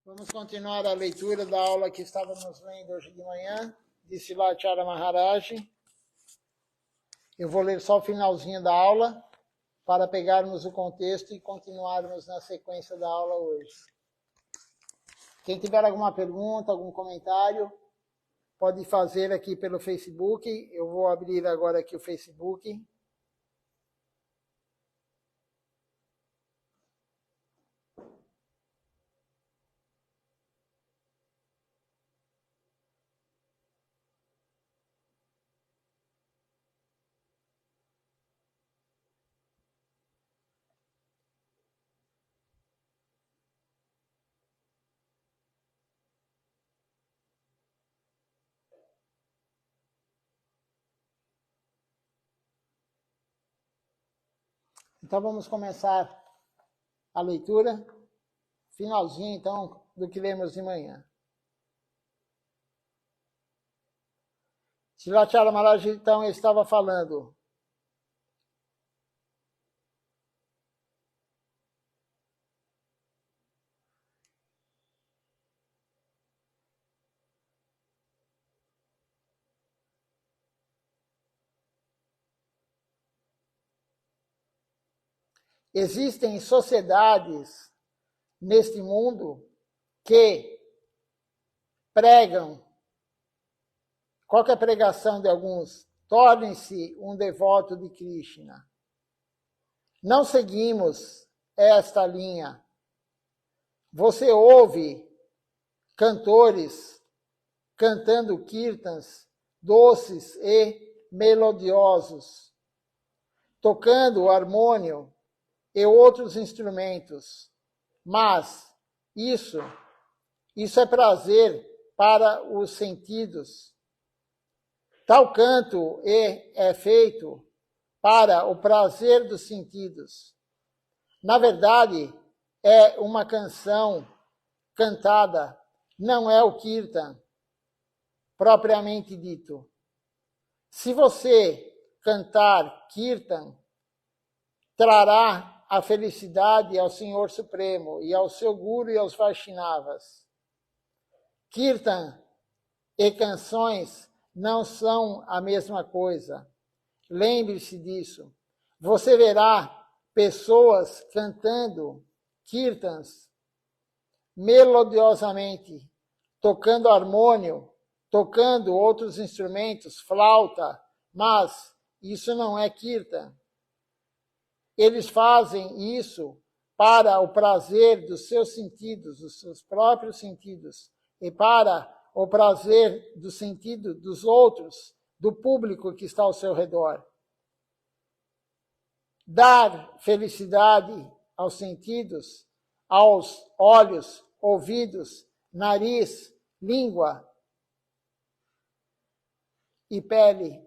Vamos continuar a leitura da aula que estávamos lendo hoje de manhã, de Srilacharya Maharaj. Eu vou ler só o finalzinho da aula, para pegarmos o contexto e continuarmos na sequência da aula hoje. Quem tiver alguma pergunta, algum comentário, pode fazer aqui pelo Facebook. Eu vou abrir agora aqui o Facebook. Então vamos começar a leitura, finalzinho então do que lemos de manhã. Srilacharya Maharaj então estava falando. Existem sociedades neste mundo que pregam, qualquer pregação de alguns, torne-se um devoto de Krishna. Não seguimos esta linha. Você ouve cantores cantando kirtans doces e melodiosos, tocando o harmônio e outros instrumentos. Mas isso é prazer para os sentidos. Tal canto é feito para o prazer dos sentidos. Na verdade, é uma canção cantada, não é o kirtan propriamente dito. Se você cantar kirtan, trará a felicidade ao Senhor Supremo e ao seu Guru e aos Vaishnavas. Kirtan e canções não são a mesma coisa. Lembre-se disso. Você verá pessoas cantando kirtans melodiosamente, tocando harmônio, tocando outros instrumentos, flauta, mas isso não é kirtan. Eles fazem isso para o prazer dos seus sentidos, dos seus próprios sentidos, e para o prazer do sentido dos outros, do público que está ao seu redor. Dar felicidade aos sentidos, aos olhos, ouvidos, nariz, língua e pele.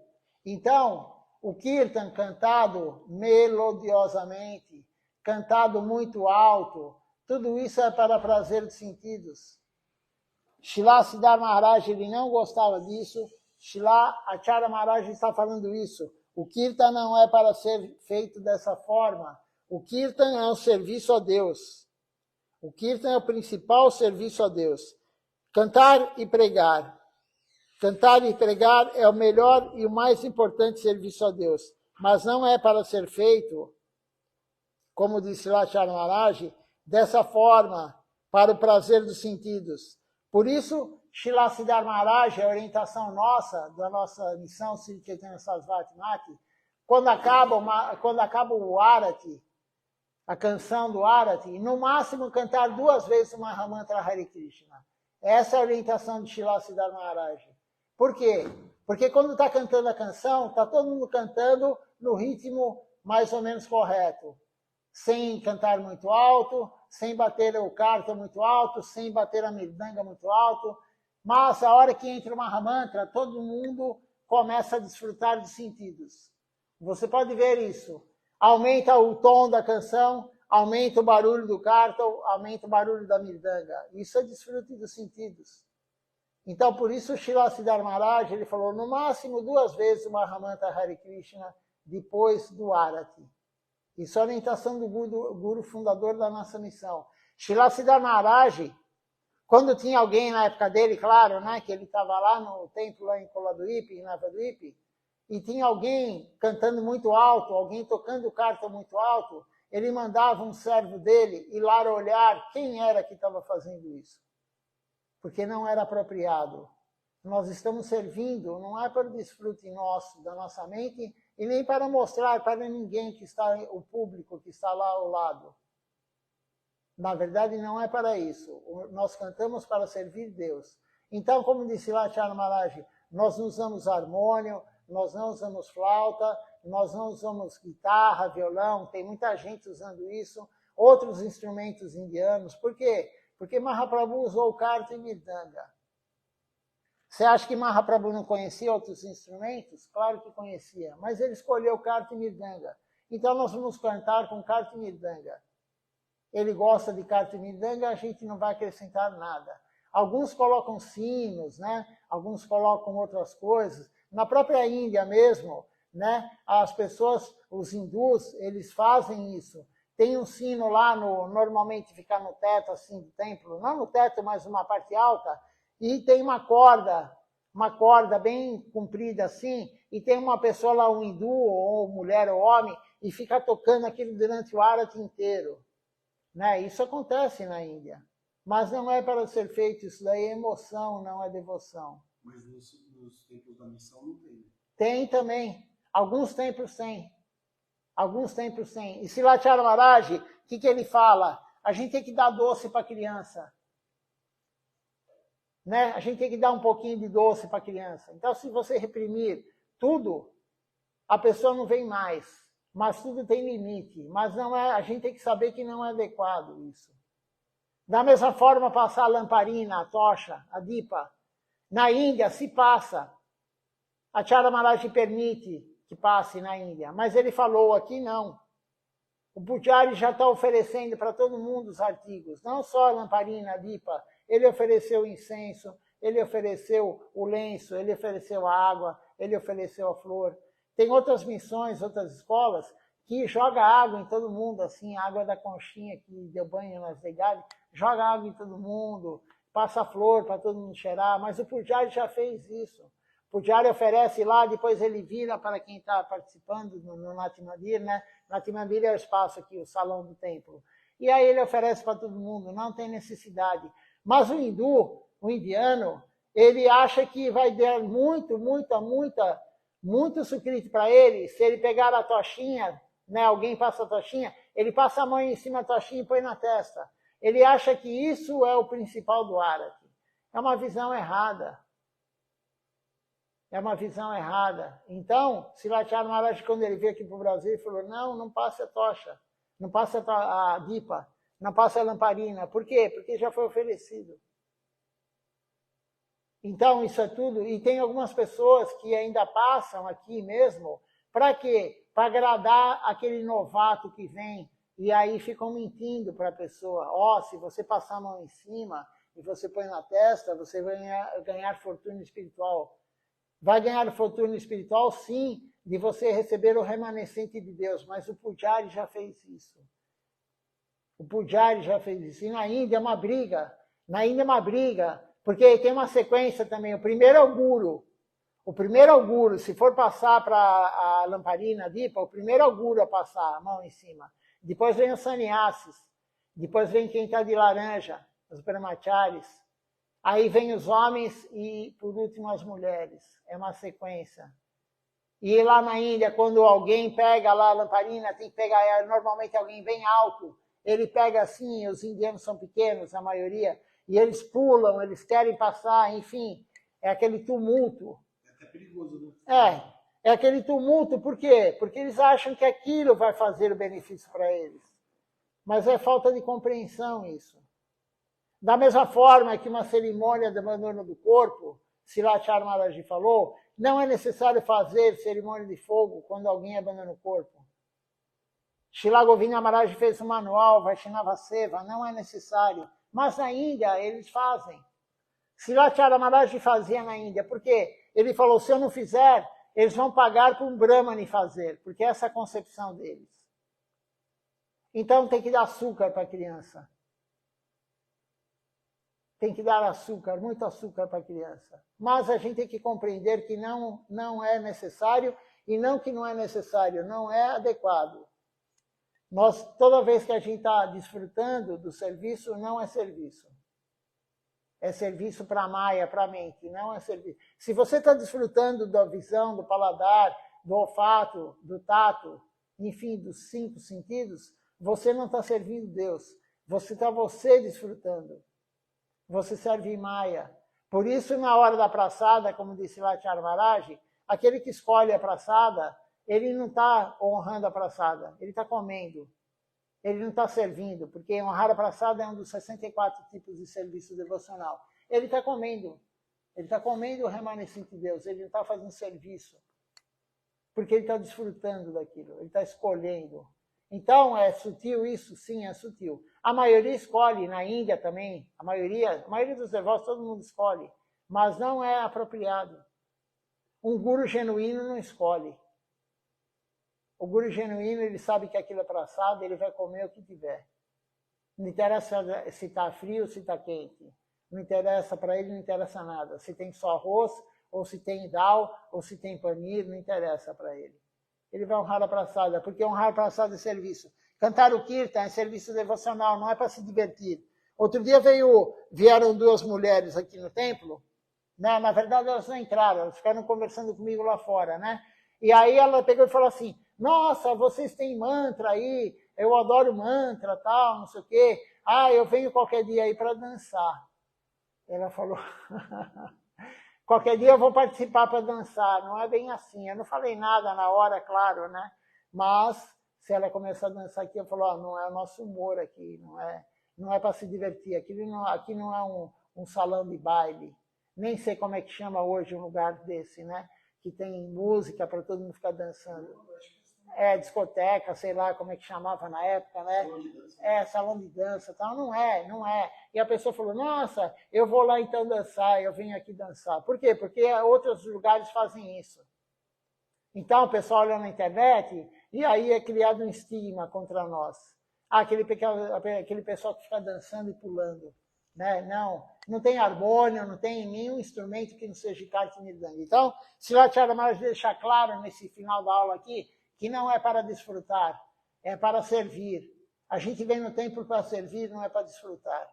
Então, o kirtan cantado melodiosamente, cantado muito alto, tudo isso é para prazer dos sentidos. Srila Siddhar Maharaj ele não gostava disso. Srilacharya Maharaj está falando isso. O kirtan não é para ser feito dessa forma. O kirtan é um serviço a Deus. O kirtan é o principal serviço a Deus. Cantar e pregar. Cantar e pregar é o melhor e o mais importante serviço a Deus, mas não é para ser feito, como disse Srilacharya Maharaj, dessa forma, para o prazer dos sentidos. Por isso, Srila Siddhar Maharaj, a orientação nossa, da nossa missão Sri Chaitanya Sarasvati Maki, quando acaba o Arati, a canção do Arati, no máximo cantar 2 vezes o Mahamantra Hare Krishna. Essa é a orientação de Srila Siddhar Maharaj. Por quê? Porque quando está cantando a canção, está todo mundo cantando no ritmo mais ou menos correto. Sem cantar muito alto, sem bater o karta muito alto, sem bater a mirdanga muito alto. Mas a hora que entra o Mahamantra, todo mundo começa a desfrutar dos sentidos. Você pode ver isso. Aumenta o tom da canção, aumenta o barulho do karta, aumenta o barulho da mirdanga. Isso é desfrute dos sentidos. Então, por isso, Srila Siddhar Maharaj, ele falou, no máximo 2 vezes o Mahamantra Hare Krishna, depois do Arati. Isso é a orientação do Guru fundador da nossa missão. Srila Siddhar Maharaj Quando tinha alguém na época dele, claro, né, que ele estava lá no templo, lá em Coladuípe, em Navaduípe, e tinha alguém cantando muito alto, alguém tocando carta muito alto, ele mandava um servo dele ir lá olhar quem era que estava fazendo isso. Porque não era apropriado. Nós estamos servindo, não é para o desfrute nosso, da nossa mente, e nem para mostrar para ninguém que está, o público que está lá ao lado. Na verdade, não é para isso. Nós cantamos para servir Deus. Então, como disse lá Charles Maharaj, nós não usamos harmônio, nós não usamos flauta, nós não usamos guitarra, violão, tem muita gente usando isso, outros instrumentos indianos. Por quê? Porque Mahaprabhu usou karta e mridanga. Você acha que Mahaprabhu não conhecia outros instrumentos? Claro que conhecia, mas ele escolheu karta e mridanga. Então nós vamos cantar com karta e mridanga. Ele gosta de karta e mridanga, a gente não vai acrescentar nada. Alguns colocam sinos, né? Alguns colocam outras coisas. Na própria Índia mesmo, né? As pessoas, os hindus, eles fazem isso. Tem um sino lá, normalmente fica no teto assim do templo, não no teto, mas uma parte alta, e tem uma corda bem comprida assim, e tem uma pessoa lá, um hindu, ou mulher ou homem, e fica tocando aquilo durante o arati inteiro. Né? Isso acontece na Índia. Mas não é para ser feito, isso daí é emoção, não é devoção. Mas nos templos da missão não tem. Tem também. Alguns templos têm. Alguns templos têm. E Silachara Maharaj, o que ele fala? A gente tem que dar doce para a criança. Né? A gente tem que dar um pouquinho de doce para a criança. Então, se você reprimir tudo, a pessoa não vem mais. Mas tudo tem limite. Mas não é, a gente tem que saber que não é adequado isso. Da mesma forma, passar a lamparina, a tocha, a dipa. Na Índia se passa. A Acharya Maharaj permite que passe na Índia. Mas ele falou, aqui não. O Pujari já está oferecendo para todo mundo os artigos. Não só a lamparina, a dipa. Ele ofereceu o incenso, ele ofereceu o lenço, ele ofereceu a água, ele ofereceu a flor. Tem outras missões, outras escolas, que joga água em todo mundo, assim, a água da conchinha que deu banho nas deidades, joga água em todo mundo, passa flor para todo mundo cheirar, mas o Pujari já fez isso. O Pujari oferece lá, depois ele vira para quem está participando no Nati Mandir, né? Nati Mandir é o espaço aqui, o salão do templo. E aí ele oferece para todo mundo, não tem necessidade. Mas o hindu, o indiano, ele acha que vai dar muito sucrito para ele, se ele pegar a tochinha, né, alguém passa a tochinha, ele passa a mão em cima da tochinha e põe na testa. Ele acha que isso é o principal do Arati. É uma visão errada. É uma visão errada. Então, Silachara Maharaj, quando ele veio aqui para o Brasil, ele falou, não passe a tocha, não passe a dipa, não passe a lamparina. Por quê? Porque já foi oferecido. Então, isso é tudo. E tem algumas pessoas que ainda passam aqui mesmo. Para quê? Para agradar aquele novato que vem. E aí ficam mentindo para a pessoa. Se você passar a mão em cima e você põe na testa, você vai ganhar fortuna espiritual. Vai ganhar fortuna espiritual, sim, de você receber o remanescente de Deus. Mas o Pujari já fez isso. O Pujari já fez isso. E na Índia é uma briga. Na Índia é uma briga. Porque tem uma sequência também. O primeiro é o guru. O primeiro é o guru. Se for passar para a lamparina, a dipa, o primeiro é o guru a passar a mão em cima. Depois vem os sannyasis. Depois vem quem está de laranja, os brahmacharis. Aí vem os homens e, por último, as mulheres. É uma sequência. E lá na Índia, quando alguém pega lá a lamparina, tem que pegar, normalmente alguém bem alto. Ele pega assim, os indianos são pequenos, a maioria, e eles pulam, eles querem passar, enfim, é aquele tumulto. É até perigoso, né? É aquele tumulto, por quê? Porque eles acham que aquilo vai fazer o benefício para eles. Mas é falta de compreensão isso. Da mesma forma que uma cerimônia de abandono do corpo, Silachara Maharaj falou, não é necessário fazer cerimônia de fogo quando alguém abandona o corpo. Srila Govinda Maharaj fez um manual, Vaishnava Seva, não é necessário. Mas na Índia eles fazem. Silachara Maharaj fazia na Índia. Por quê? Ele falou, se eu não fizer, eles vão pagar para um Brahmane fazer, porque essa é a concepção deles. Então tem que dar açúcar para a criança. tem que dar açúcar, muito açúcar para a criança. Mas a gente tem que compreender que não é necessário, e não que não é necessário, não é adequado. Toda vez que a gente está desfrutando do serviço, não é serviço. É serviço para a maia, para a mente, não é serviço. Se você está desfrutando da visão, do paladar, do olfato, do tato, enfim, dos 5 sentidos, você não está servindo Deus. Você está desfrutando. Você serve Maya. Por isso, na hora da praçada, como disse Lachar Maharaj, aquele que escolhe a praçada, ele não está honrando a praçada, ele está comendo. Ele não está servindo, porque honrar a praçada é um dos 64 tipos de serviço devocional. Ele está comendo. Ele está comendo o remanescente de Deus, ele não está fazendo serviço. Porque ele está desfrutando daquilo, ele está escolhendo. Então, é sutil isso? Sim, é sutil. A maioria escolhe, na Índia também, a maioria dos devotos, todo mundo escolhe, mas não é apropriado. Um guru genuíno não escolhe. O guru genuíno, ele sabe que aquilo é praçado, ele vai comer o que tiver. Não interessa se está frio ou se está quente. Não interessa para ele, não interessa nada. Se tem só arroz, ou se tem dal, ou se tem panir, não interessa para ele. Ele vai honrar a praçada, porque honrar a praçada é serviço. Cantar o kirtan é serviço devocional, não é para se divertir. Outro dia vieram 2 mulheres aqui no templo, né? Na verdade elas não entraram, elas ficaram conversando comigo lá fora, né? E aí ela pegou e falou assim, nossa, vocês têm mantra aí, eu adoro mantra, tal, não sei o quê. Ah, eu venho qualquer dia aí para dançar. Ela falou... Qualquer dia eu vou participar para dançar. Não é bem assim. Eu não falei nada na hora, claro, né? Mas, se ela começar a dançar aqui, eu falo, não é o nosso humor aqui, não é para se divertir. Aqui não é um salão de baile. Nem sei como é que chama hoje um lugar desse, né? Que tem música para todo mundo ficar dançando. Discoteca, sei lá como é que chamava na época, né? Salão de dança, tal. Não é. E a pessoa falou, nossa, eu vou lá então dançar, eu venho aqui dançar. Por quê? Porque outros lugares fazem isso. Então o pessoal olha na internet e aí é criado um estigma contra nós. Aquele pessoal que fica dançando e pulando. Né? Não tem harmônio, não tem nenhum instrumento que não seja Karti Mridanga. Então, se o Acharya Maharaj deixar claro nesse final da aula aqui, que não é para desfrutar, é para servir. A gente vem no templo para servir, não é para desfrutar.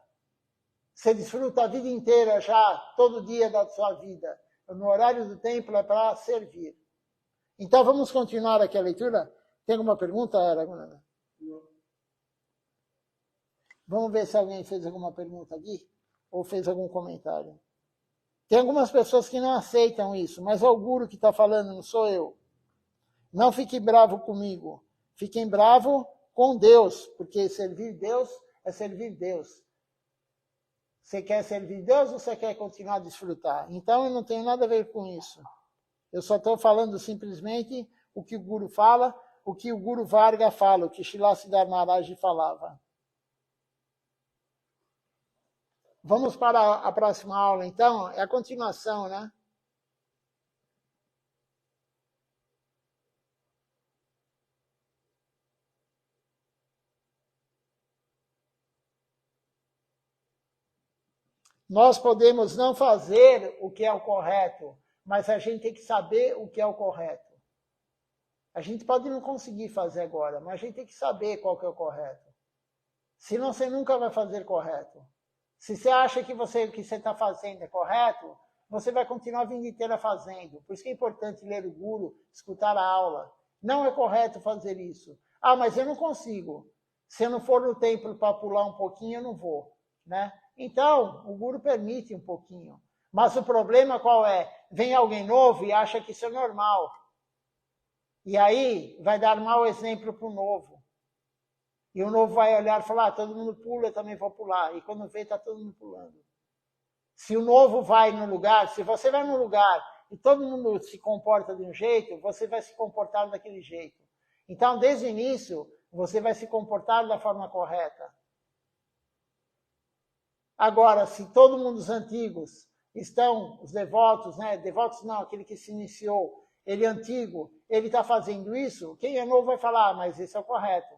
Você desfruta a vida inteira já, todo dia da sua vida. No horário do templo é para servir. Então, vamos continuar aqui a leitura. Tem alguma pergunta, Raghunatha? Vamos ver se alguém fez alguma pergunta aqui, ou fez algum comentário. Tem algumas pessoas que não aceitam isso, mas é o guru que está falando, não sou eu. Não fique bravo comigo. Fiquem bravo com Deus, porque servir Deus é servir Deus. Você quer servir Deus ou você quer continuar a desfrutar? Então, eu não tenho nada a ver com isso. Eu só estou falando simplesmente o que o Guru fala, o que o Guru Varga fala, o que Srila Siddhar Maharaj falava. Vamos para a próxima aula, então. É a continuação, né? Nós podemos não fazer o que é o correto, mas a gente tem que saber o que é o correto. A gente pode não conseguir fazer agora, mas a gente tem que saber qual que é o correto. Senão você nunca vai fazer correto. Se você acha que o que você está fazendo é correto, você vai continuar a vida inteira fazendo. Por isso que é importante ler o Guru, escutar a aula. Não é correto fazer isso. Ah, mas eu não consigo. Se eu não for no templo para pular um pouquinho, eu não vou, né? Então, o Guru permite um pouquinho. Mas o problema qual é? Vem alguém novo e acha que isso é normal. E aí vai dar mau exemplo para o novo. E o novo vai olhar e falar, todo mundo pula, eu também vou pular. E quando vê, está todo mundo pulando. Se o novo vai no lugar, se você vai num lugar e todo mundo se comporta de um jeito, você vai se comportar daquele jeito. Então, desde o início, você vai se comportar da forma correta. Agora, se todo mundo, os antigos, estão, os devotos, né? Devotos não, aquele que se iniciou, ele é antigo, ele está fazendo isso, quem é novo vai falar, mas isso é o correto.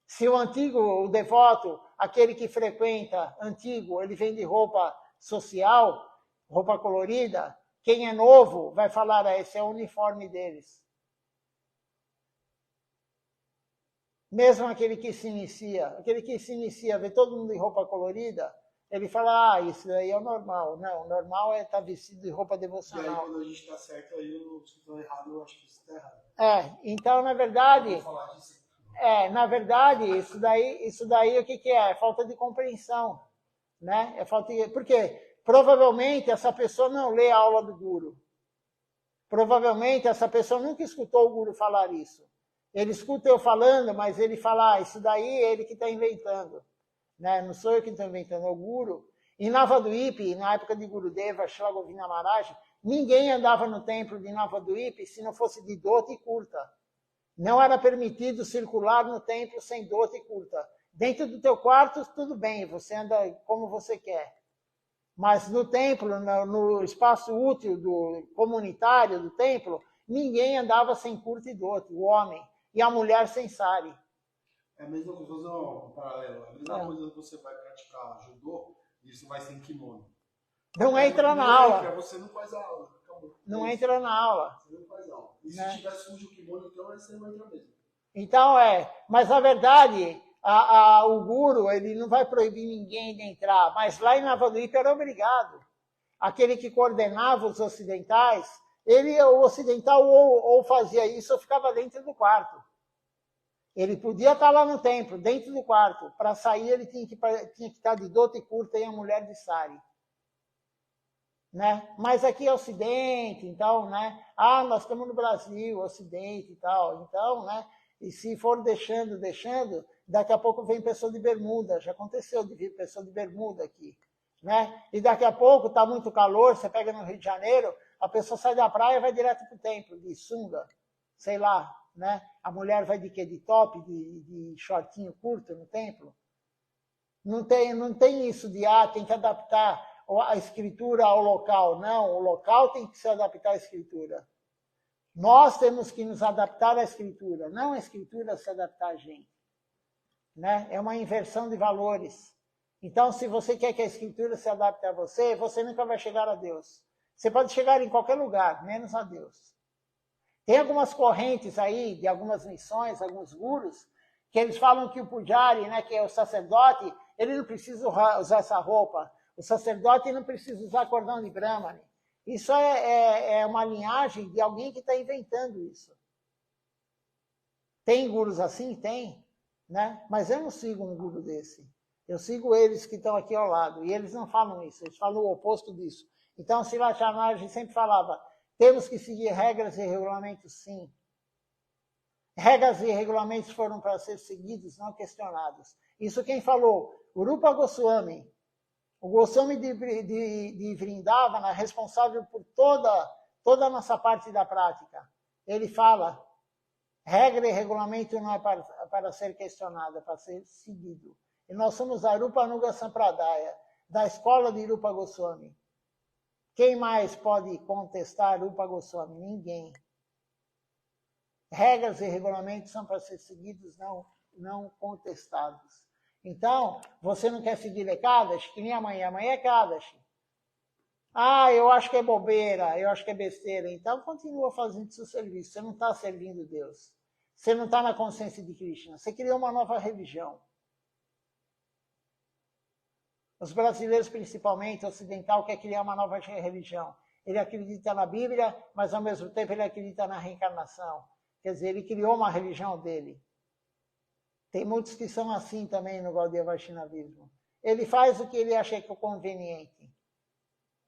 Se o antigo, o devoto, aquele que frequenta antigo, ele vende roupa social, roupa colorida. Quem é novo vai falar, esse é o uniforme deles. Mesmo aquele que se inicia, vê todo mundo em roupa colorida, ele fala, isso daí é o normal. Não, o normal é estar vestido de roupa devocional. E aí, quando a gente está certo, aí os que estão errados, eu acho que isso está errado. Então, na verdade, isso daí o que é? É falta de compreensão, né? Por quê? Provavelmente essa pessoa não lê a aula do guru. Provavelmente essa pessoa nunca escutou o guru falar isso. Ele escuta eu falando, mas ele fala, isso daí é ele que está inventando. Né? Não sou eu que estou inventando, é o guru. Em Navadvipa, na época de Gurudeva, Srila Govindamata Maharaj, ninguém andava no templo de Navadvipa se não fosse de dhoti curta. Não era permitido circular no templo sem dhoti curta. Dentro do teu quarto, tudo bem, você anda como você quer. Mas no templo, no espaço útil comunitário do templo, ninguém andava sem curta e dhoti, o homem. E a mulher sem sari. É a mesma coisa, vou fazer um paralelo. É a mesma coisa que você vai praticar judô e você vai sem kimono. Não entra na aula. Você não faz a aula. Acabou. Não entra na aula. Você não faz aula. E se tiver sujo o kimono, então aí você não entra mesmo. Então mas na verdade, o guru, ele não vai proibir ninguém de entrar, mas lá em Navadvipa era obrigado. Aquele que coordenava os ocidentais, o ocidental ou fazia isso ou ficava dentro do quarto. Ele podia estar lá no templo, dentro do quarto. Para sair, ele tinha que estar de dhoti curta e a mulher de sari. Né? Mas aqui é Ocidente, então, né? Nós estamos no Brasil, Ocidente e tal. Então, né? E se for deixando, daqui a pouco vem pessoa de bermuda. Já aconteceu de vir pessoa de bermuda aqui. Né? E daqui a pouco está muito calor, você pega no Rio de Janeiro, a pessoa sai da praia e vai direto para o templo, de sunga, sei lá. Né? A mulher vai de quê? De top, de shortinho curto no templo? Não tem isso de, tem que adaptar a escritura ao local. Não, o local tem que se adaptar à escritura. Nós temos que nos adaptar à escritura, não a escritura se adaptar a gente. Né? É uma inversão de valores. Então, se você quer que a escritura se adapte a você, você nunca vai chegar a Deus. Você pode chegar em qualquer lugar, menos a Deus. Tem algumas correntes aí, de algumas missões, alguns gurus, que eles falam que o pujari, né, que é o sacerdote, ele não precisa usar essa roupa. O sacerdote não precisa usar cordão de brahmane. Isso é uma linhagem de alguém que está inventando isso. Tem gurus assim? Tem. Né? Mas eu não sigo um guru desse. Eu sigo eles que estão aqui ao lado. E eles não falam isso, eles falam o oposto disso. Então, Srila Charnarji sempre falava, temos que seguir regras e regulamentos, sim. Regras e regulamentos foram para ser seguidos, não questionados. Isso quem falou? O Rupa Goswami. O Goswami de Vrindavana, responsável por toda a nossa parte da prática. Ele fala, regra e regulamento não é para ser questionado, é para ser seguido. E nós somos a Rupa Nuga Sampradaya, da escola de Rupa Goswami. Quem mais pode contestar Rupa Goswami? Ninguém. Regras e regulamentos são para ser seguidos, não contestados. Então, você não quer seguir Ekadashi, que nem amanhã. Amanhã é Ekadashi. Eu acho que é bobeira, eu acho que é besteira. Então, continua fazendo seu serviço. Você não está servindo Deus. Você não está na consciência de Krishna. Você criou uma nova religião. Os brasileiros, principalmente, ocidental, quer criar uma nova religião. Ele acredita na Bíblia, mas, ao mesmo tempo, ele acredita na reencarnação. Quer dizer, ele criou uma religião dele. Tem muitos que são assim também no Gaudiya Vaishnavismo. Ele faz o que ele acha que é conveniente.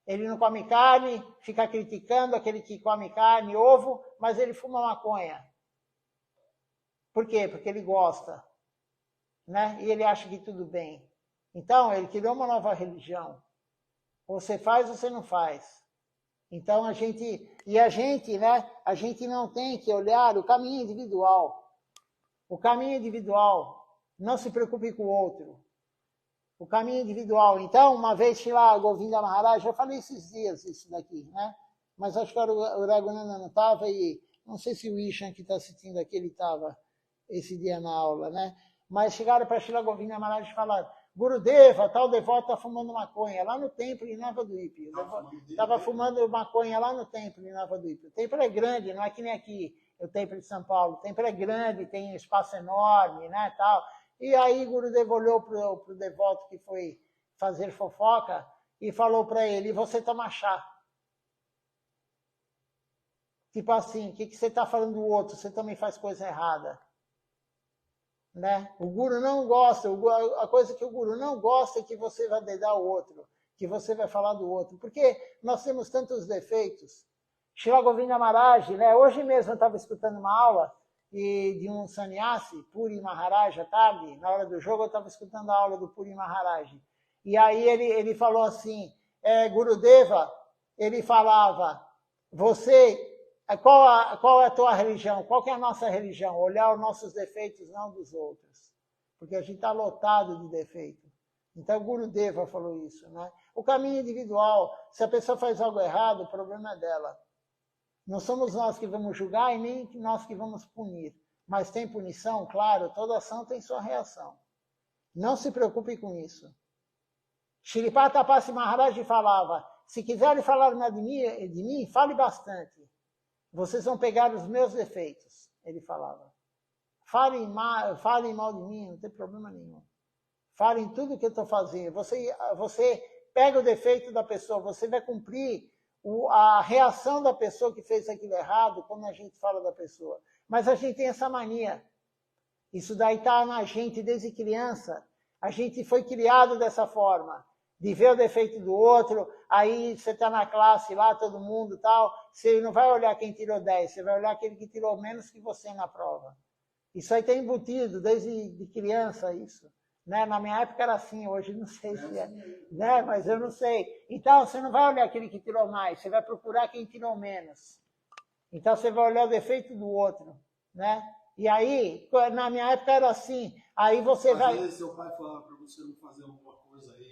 Ele não come carne, fica criticando aquele que come carne, ovo, mas ele fuma maconha. Por quê? Porque ele gosta. Né? E ele acha que tudo bem. Então, ele criou uma nova religião. Você faz ou você não faz. Então, a gente não tem que olhar o caminho individual. O caminho individual. Não se preocupe com o outro. O caminho individual. Então, uma vez lá, Govinda Maharaj, eu falei esses dias isso daqui, né? Mas acho que o Raghunandan não estava e não sei se o Ishan que está assistindo aqui, ele estava esse dia na aula, né? Mas chegaram para Srila Govinda Maharaj e falaram, Gurudeva, tal devoto está fumando maconha lá no templo em Navadvipa. Estava fumando maconha lá no templo em Navadvipa. O templo é grande, não é que nem aqui, o templo de São Paulo. O templo é grande, tem um espaço enorme, né, tal. E aí Gurudeva olhou para o devoto que foi fazer fofoca e falou para ele, e você toma chá? Tipo assim, o que você está falando do outro? Você também faz coisa errada. Né? O guru não gosta, a coisa que o guru não gosta é que você vai dedar o outro, que você vai falar do outro, porque nós temos tantos defeitos. Srila Govinda Maharaj, né? Hoje mesmo eu estava escutando uma aula de um sannyasi, Puri Maharaj, à tarde, na hora do jogo eu estava escutando a aula do Puri Maharaj, e aí ele falou assim, Gurudeva, ele falava, você... Qual é a tua religião? Qual que é a nossa religião? Olhar os nossos defeitos, não dos outros. Porque a gente está lotado de defeito. Então, o Gurudeva falou isso. Né? O caminho individual, se a pessoa faz algo errado, o problema é dela. Não somos nós que vamos julgar e nem nós que vamos punir. Mas tem punição, claro, toda ação tem sua reação. Não se preocupe com isso. Shripata Pasi Maharaj falava, se quiserem falar de mim, fale bastante. Vocês vão pegar os meus defeitos, ele falava. Falem mal de mim, não tem problema nenhum. Falem tudo o que eu estou fazendo. Você pega o defeito da pessoa, você vai cumprir a reação da pessoa que fez aquilo errado quando a gente fala da pessoa. Mas a gente tem essa mania. Isso daí está na gente desde criança. A gente foi criado dessa forma. De ver o defeito do outro, aí você está na classe lá, todo mundo tal, você não vai olhar quem tirou 10, você vai olhar aquele que tirou menos que você na prova. Isso aí tem embutido desde de criança, isso. Né? Na minha época era assim, hoje não sei se é. Né? Mas eu não sei. Então, você não vai olhar aquele que tirou mais, você vai procurar quem tirou menos. Então, você vai olhar o defeito do outro. Né? E aí, na minha época era assim, aí você vai... Às vezes seu pai falava para você não fazer alguma coisa aí,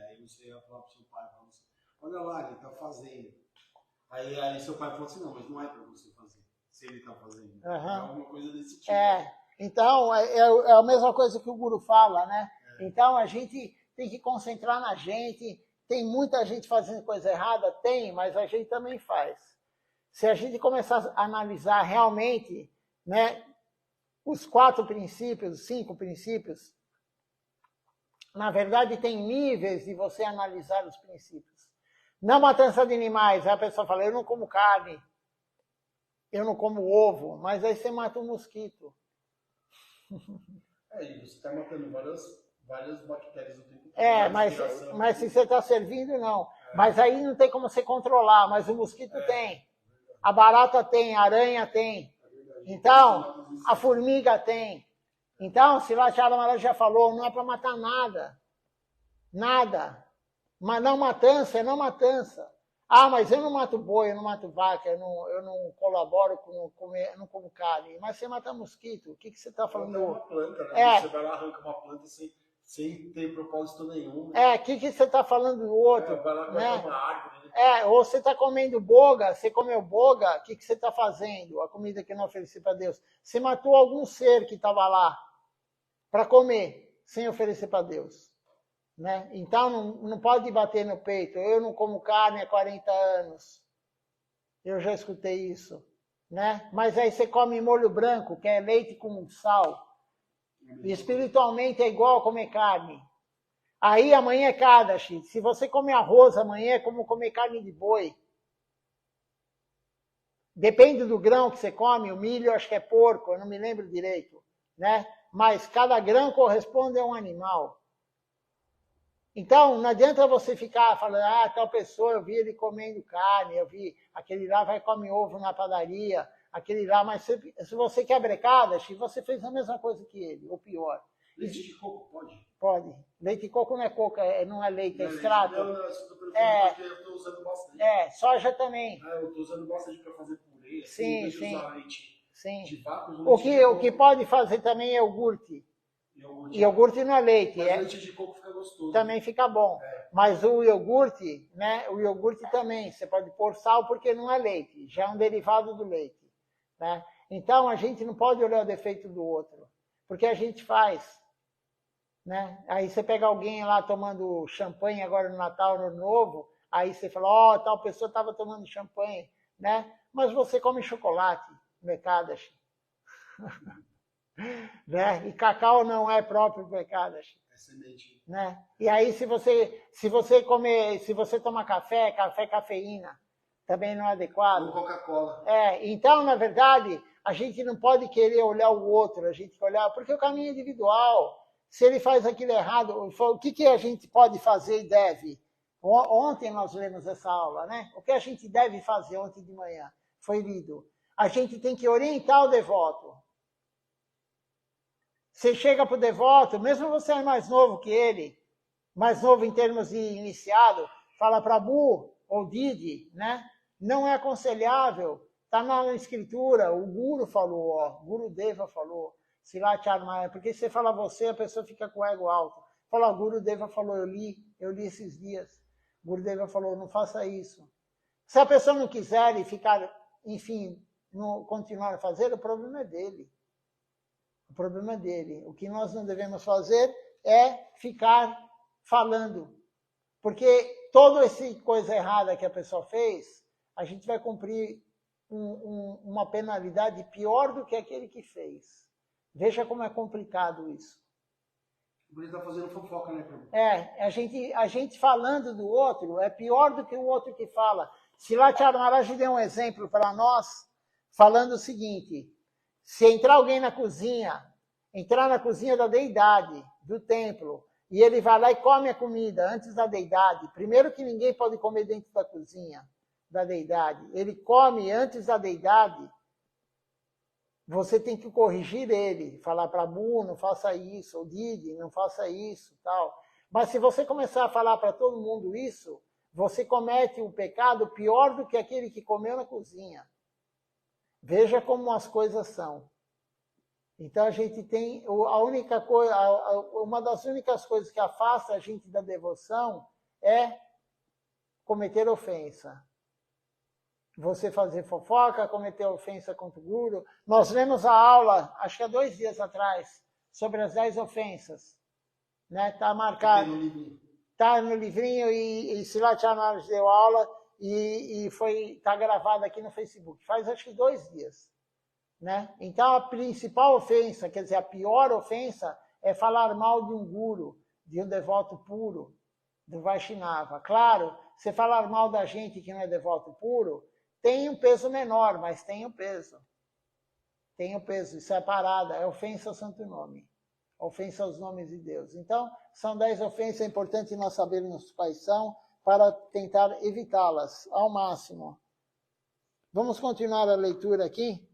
aí você ia falar pro seu pai, olha lá, ele tá fazendo. Aí seu pai falou assim, não, mas não é para você fazer, se ele tá fazendo. É alguma coisa desse tipo. Então, é a mesma coisa que o guru fala, né? Então, a gente tem que concentrar na gente, tem muita gente fazendo coisa errada? Tem, mas a gente também faz. Se a gente começar a analisar realmente, né, os 4 princípios, os 5 princípios, na verdade, tem níveis de você analisar os princípios. Não matança de animais. Aí a pessoa fala, eu não como carne, eu não como ovo, mas aí você mata um mosquito. E você está matando várias bactérias. Mas se você está servindo, não. Mas aí não tem como você controlar, mas o mosquito tem. A barata tem, a aranha tem. Então, a formiga tem. Então, Srila Maharaj já falou, não é para matar nada. Nada. Mas não matança é não matança. Ah, mas eu não mato boi, eu não mato vaca, eu não colaboro com comer, eu não como carne. Mas você mata mosquito, o que você está falando? É uma planta, né? Você vai lá, arranca uma planta sem ter propósito nenhum. Né? O que você está falando do outro? Vai lá, né? Uma árvore. Né? Ou você está comendo boga, você comeu boga, o que você está fazendo? A comida que eu não ofereci para Deus. Você matou algum ser que estava lá para comer, sem oferecer para Deus. Né? Então, não pode bater no peito. Eu não como carne há 40 anos. Eu já escutei isso. Né? Mas aí você come molho branco, que é leite com sal. E espiritualmente é igual a comer carne. Aí amanhã é Kadashi. Se você comer arroz amanhã é como comer carne de boi. Depende do grão que você come. O milho eu acho que é porco, eu não me lembro direito. Né? Mas cada grão corresponde a um animal. Então, não adianta você ficar falando, tal pessoa, eu vi ele comendo carne, eu vi aquele lá vai comer ovo na padaria, aquele lá, mas se você quer brecada, você fez a mesma coisa que ele, ou pior. Leite de coco pode? Pode. Leite de coco não é coco, não é leite, é extrato. Não, eu estou perguntando porque eu estou usando bastante. Soja também. Eu estou usando bastante para fazer purê, sim. usar leite de vaca. O que pode fazer também é iogurte. Iogurte não é leite. Mas leite de coco fica gostoso. Também fica bom. Mas o iogurte, né? O iogurte também, você pode pôr sal porque não é leite, já é um derivado do leite. Né? Então, a gente não pode olhar o defeito do outro, porque a gente faz. né? Aí você pega alguém lá tomando champanhe agora no Natal, no Ano Novo, aí você fala, ó, tal pessoa estava tomando champanhe, né? Mas você come chocolate no Ekadashi, né? E cacau não é próprio para Ekadashi. É semente. Né? E aí se você comer, se você tomar café, cafeína, também não é adequado. Ou Coca-Cola. Então, na verdade, a gente não pode querer olhar o outro, a gente tem que olhar, porque o caminho é individual. Se ele faz aquilo errado, o que a gente pode fazer e deve? Ontem nós lemos essa aula, né? O que a gente deve fazer ontem de manhã? Foi lido. A gente tem que orientar o devoto. Você chega para o devoto, mesmo você é mais novo que ele, mais novo em termos de iniciado, fala para Bu ou Didi, né? Não é aconselhável. Está na escritura, o Guru falou, ó, Guru Deva falou, Silat Armaya, porque se você fala você, a pessoa fica com o ego alto. Fala, o Guru Deva falou, eu li esses dias. O Guru Deva falou, não faça isso. Se a pessoa não quiser e ficar, enfim, não continuar a fazer, o problema é dele. O problema é dele. O que nós não devemos fazer é ficar falando. Porque toda essa coisa errada que a pessoa fez, a gente vai cumprir uma penalidade pior do que aquele que fez. Veja como é complicado isso. Ele está fazendo fofoca, né, Prabhu? A gente falando do outro é pior do que o outro que fala. Silat Maharaj deu um exemplo para nós, falando o seguinte: se entrar alguém na cozinha, entrar na cozinha da deidade, do templo, e ele vai lá e come a comida antes da deidade, primeiro que ninguém pode comer dentro da cozinha da deidade, ele come antes da deidade, você tem que corrigir ele, falar para Bu, não faça isso, ou Didi, não faça isso, tal. Mas se você começar a falar para todo mundo isso, você comete um pecado pior do que aquele que comeu na cozinha. Veja como as coisas são. Então a gente tem a única coisa, uma das únicas coisas que afasta a gente da devoção é cometer ofensa. Você fazer fofoca, cometer ofensa contra o Guru. Nós lemos a aula, acho que há 2 dias atrás, sobre as 10 ofensas. Está marcado. Está no livrinho e Silat Maharaj deu aula e está gravado aqui no Facebook. Faz acho que 2 dias. Né? Então a principal ofensa, quer dizer, a pior ofensa é falar mal de um guru, de um devoto puro, do Vaishnava. Claro, se falar mal da gente que não é devoto puro, tem um peso menor, mas tem um peso. Tem um peso, isso é parada, é ofensa ao santo nome. Ofensa aos nomes de Deus. Então, são 10 ofensas, é importante nós sabermos quais são, para tentar evitá-las ao máximo. Vamos continuar a leitura aqui?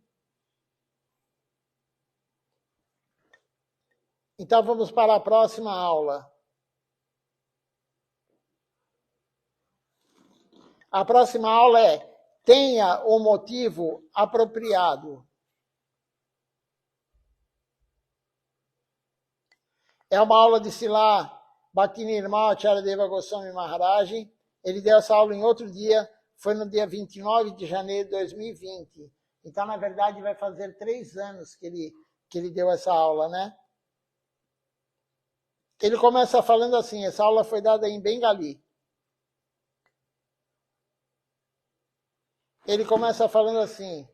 Então, vamos para a próxima aula. A próxima aula é: tenha o motivo apropriado. É uma aula de Srila Bhaktinirmal Acharya Deva Goswami Maharaj. Ele deu essa aula em outro dia, foi no dia 29 de janeiro de 2020. Então, na verdade, vai fazer 3 anos que ele deu essa aula, né? Ele começa falando assim, essa aula foi dada em Bengali. Ele começa falando assim: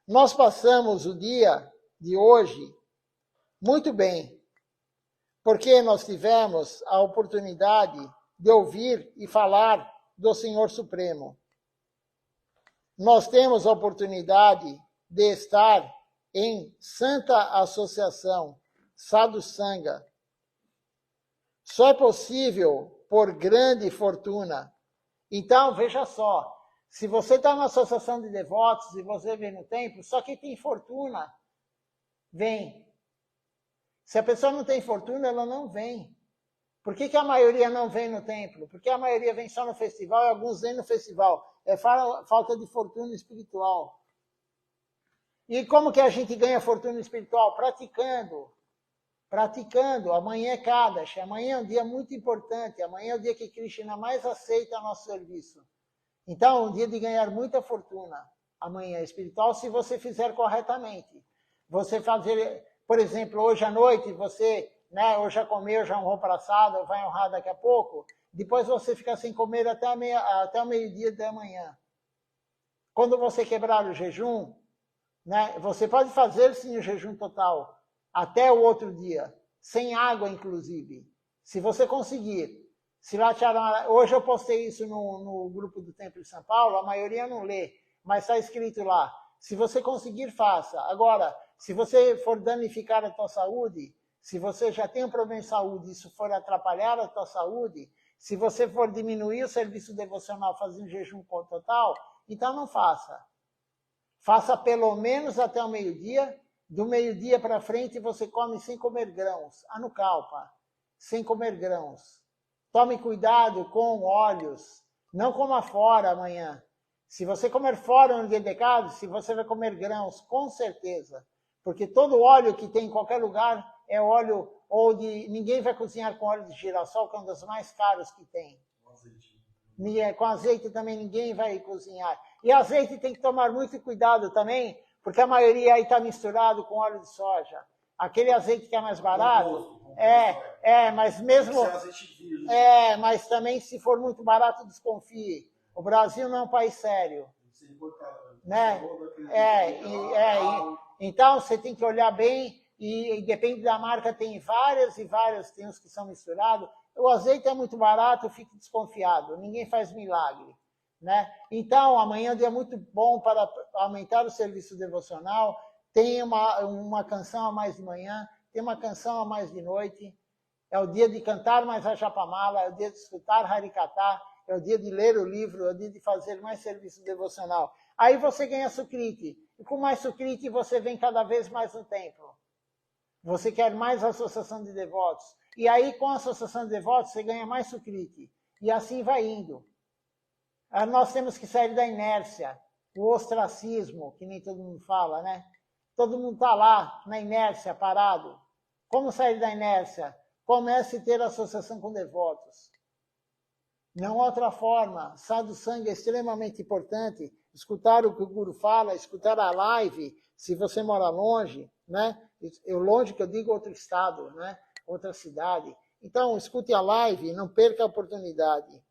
nós passamos o dia de hoje muito bem, porque nós tivemos a oportunidade de ouvir e falar do Senhor Supremo. Nós temos a oportunidade de estar em santa associação, Sadhu Sangha. Só é possível por grande fortuna. Então, veja só, se você está na associação de devotos e você vem no templo, só quem tem fortuna vem. Se a pessoa não tem fortuna, ela não vem. Por que a maioria não vem no templo? Porque a maioria vem só no festival e alguns vêm no festival. É falta de fortuna espiritual. E como que a gente ganha fortuna espiritual? Praticando. Praticando. Amanhã é Kadashi. Amanhã é um dia muito importante. Amanhã é o dia que Krishna mais aceita nosso serviço. Então, é um dia de ganhar muita fortuna. Amanhã é espiritual, se você fizer corretamente. Você fazer, por exemplo, hoje à noite, você né? Ou já comeu, já honrou para assado, ou vai honrar daqui a pouco, depois você fica sem comer até o meio-dia da manhã. Quando você quebrar o jejum, né, você pode fazer sim o jejum total, até o outro dia, sem água inclusive. Se você conseguir. Hoje eu postei isso no grupo do Templo de São Paulo, a maioria não lê, mas está escrito lá. Se você conseguir, faça. Agora, se você for danificar a tua saúde, se você já tem um problema de saúde e isso for atrapalhar a tua saúde, se você for diminuir o serviço devocional fazendo jejum total, então não faça. Faça pelo menos até o meio-dia. Do meio-dia para frente você come sem comer grãos. Anukalpa, sem comer grãos. Tome cuidado com óleos. Não coma fora amanhã. Se você comer fora no dia de Écadesi, você vai comer grãos, com certeza. Porque todo óleo que tem em qualquer lugar é óleo ou de... Ninguém vai cozinhar com óleo de girassol, que é um dos mais caros que tem. Com azeite também ninguém vai cozinhar. E azeite tem que tomar muito cuidado também, porque a maioria aí está misturado com óleo de soja. Aquele azeite que é mais barato... mas mesmo... mas também se for muito barato, desconfie. O Brasil não é um país sério. Né? Então você tem que olhar bem e depende da marca, tem várias e várias, tem uns que são misturados. O azeite é muito barato, fique desconfiado, ninguém faz milagre. Né? Então, amanhã é um dia muito bom para aumentar o serviço devocional. Tem uma canção a mais de manhã, tem uma canção a mais de noite. É o dia de cantar mais a Japamala, é o dia de escutar Harikata, é o dia de ler o livro, é o dia de fazer mais serviço devocional. Aí você ganha sucrite. E com mais sucrite você vem cada vez mais no templo. Você quer mais associação de devotos. E aí com a associação de devotos você ganha mais sucrite. E assim vai indo. Nós temos que sair da inércia, o ostracismo, que nem todo mundo fala, né? Todo mundo está lá, na inércia, parado. Como sair da inércia? Comece a ter associação com devotos. Não há outra forma. Sadhu Sangha é extremamente importante. Escutar o que o Guru fala, escutar a live, se você mora longe, né? Longe que eu digo outro estado, né? Outra cidade. Então, escute a live, não perca a oportunidade.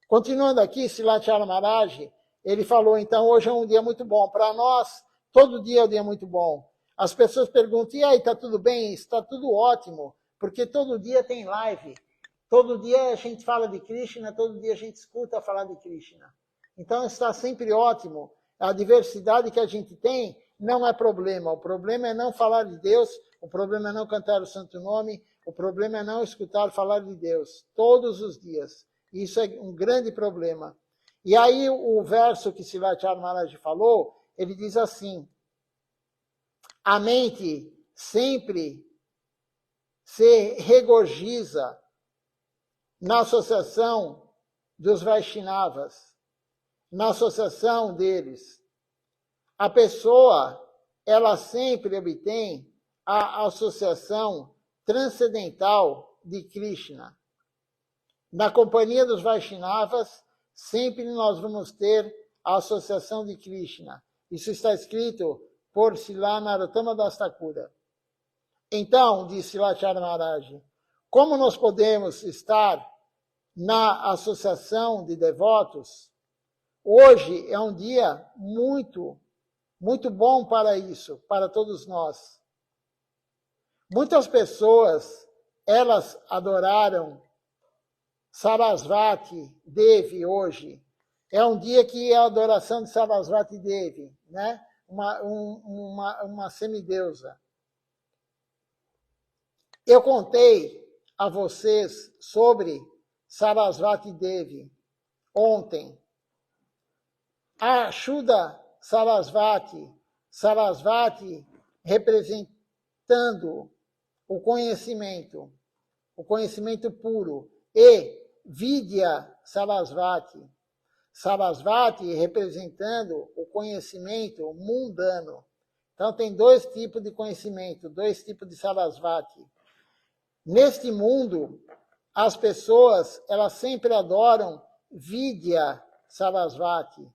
Continuando aqui, Silachara Maharaj, ele falou, então, hoje é um dia muito bom. Para nós, todo dia é um dia muito bom. As pessoas perguntam, e aí, está tudo bem? Está tudo ótimo, porque todo dia tem live. Todo dia a gente fala de Krishna, todo dia a gente escuta falar de Krishna. Então está sempre ótimo. A diversidade que a gente tem não é problema. O problema é não falar de Deus, o problema é não cantar o santo nome, o problema é não escutar falar de Deus todos os dias. Isso é um grande problema. E aí o verso que Silachara Maharaj falou, ele diz assim, a mente sempre se regozija na associação dos Vaishnavas, na associação deles. A pessoa, ela sempre obtém a associação transcendental de Krishna. Na companhia dos Vaishnavas, sempre nós vamos ter a associação de Krishna. Isso está escrito por Srila Narottama Das Thakura. Então, disse Silachara Maharaj, como nós podemos estar na associação de devotos? Hoje é um dia muito, muito bom para isso, para todos nós. Muitas pessoas, elas adoraram Sarasvati Devi hoje. É um dia que é a adoração de Sarasvati Devi, né? Uma semideusa. Eu contei a vocês sobre Sarasvati Devi ontem. A Shuddha Sarasvati, Sarasvati representando o conhecimento puro, e Vidya Sarasvati, Sarasvati representando o conhecimento mundano. Então tem dois tipos de conhecimento, dois tipos de Sarasvati. Neste mundo, as pessoas, elas sempre adoram Vidya Sarasvati.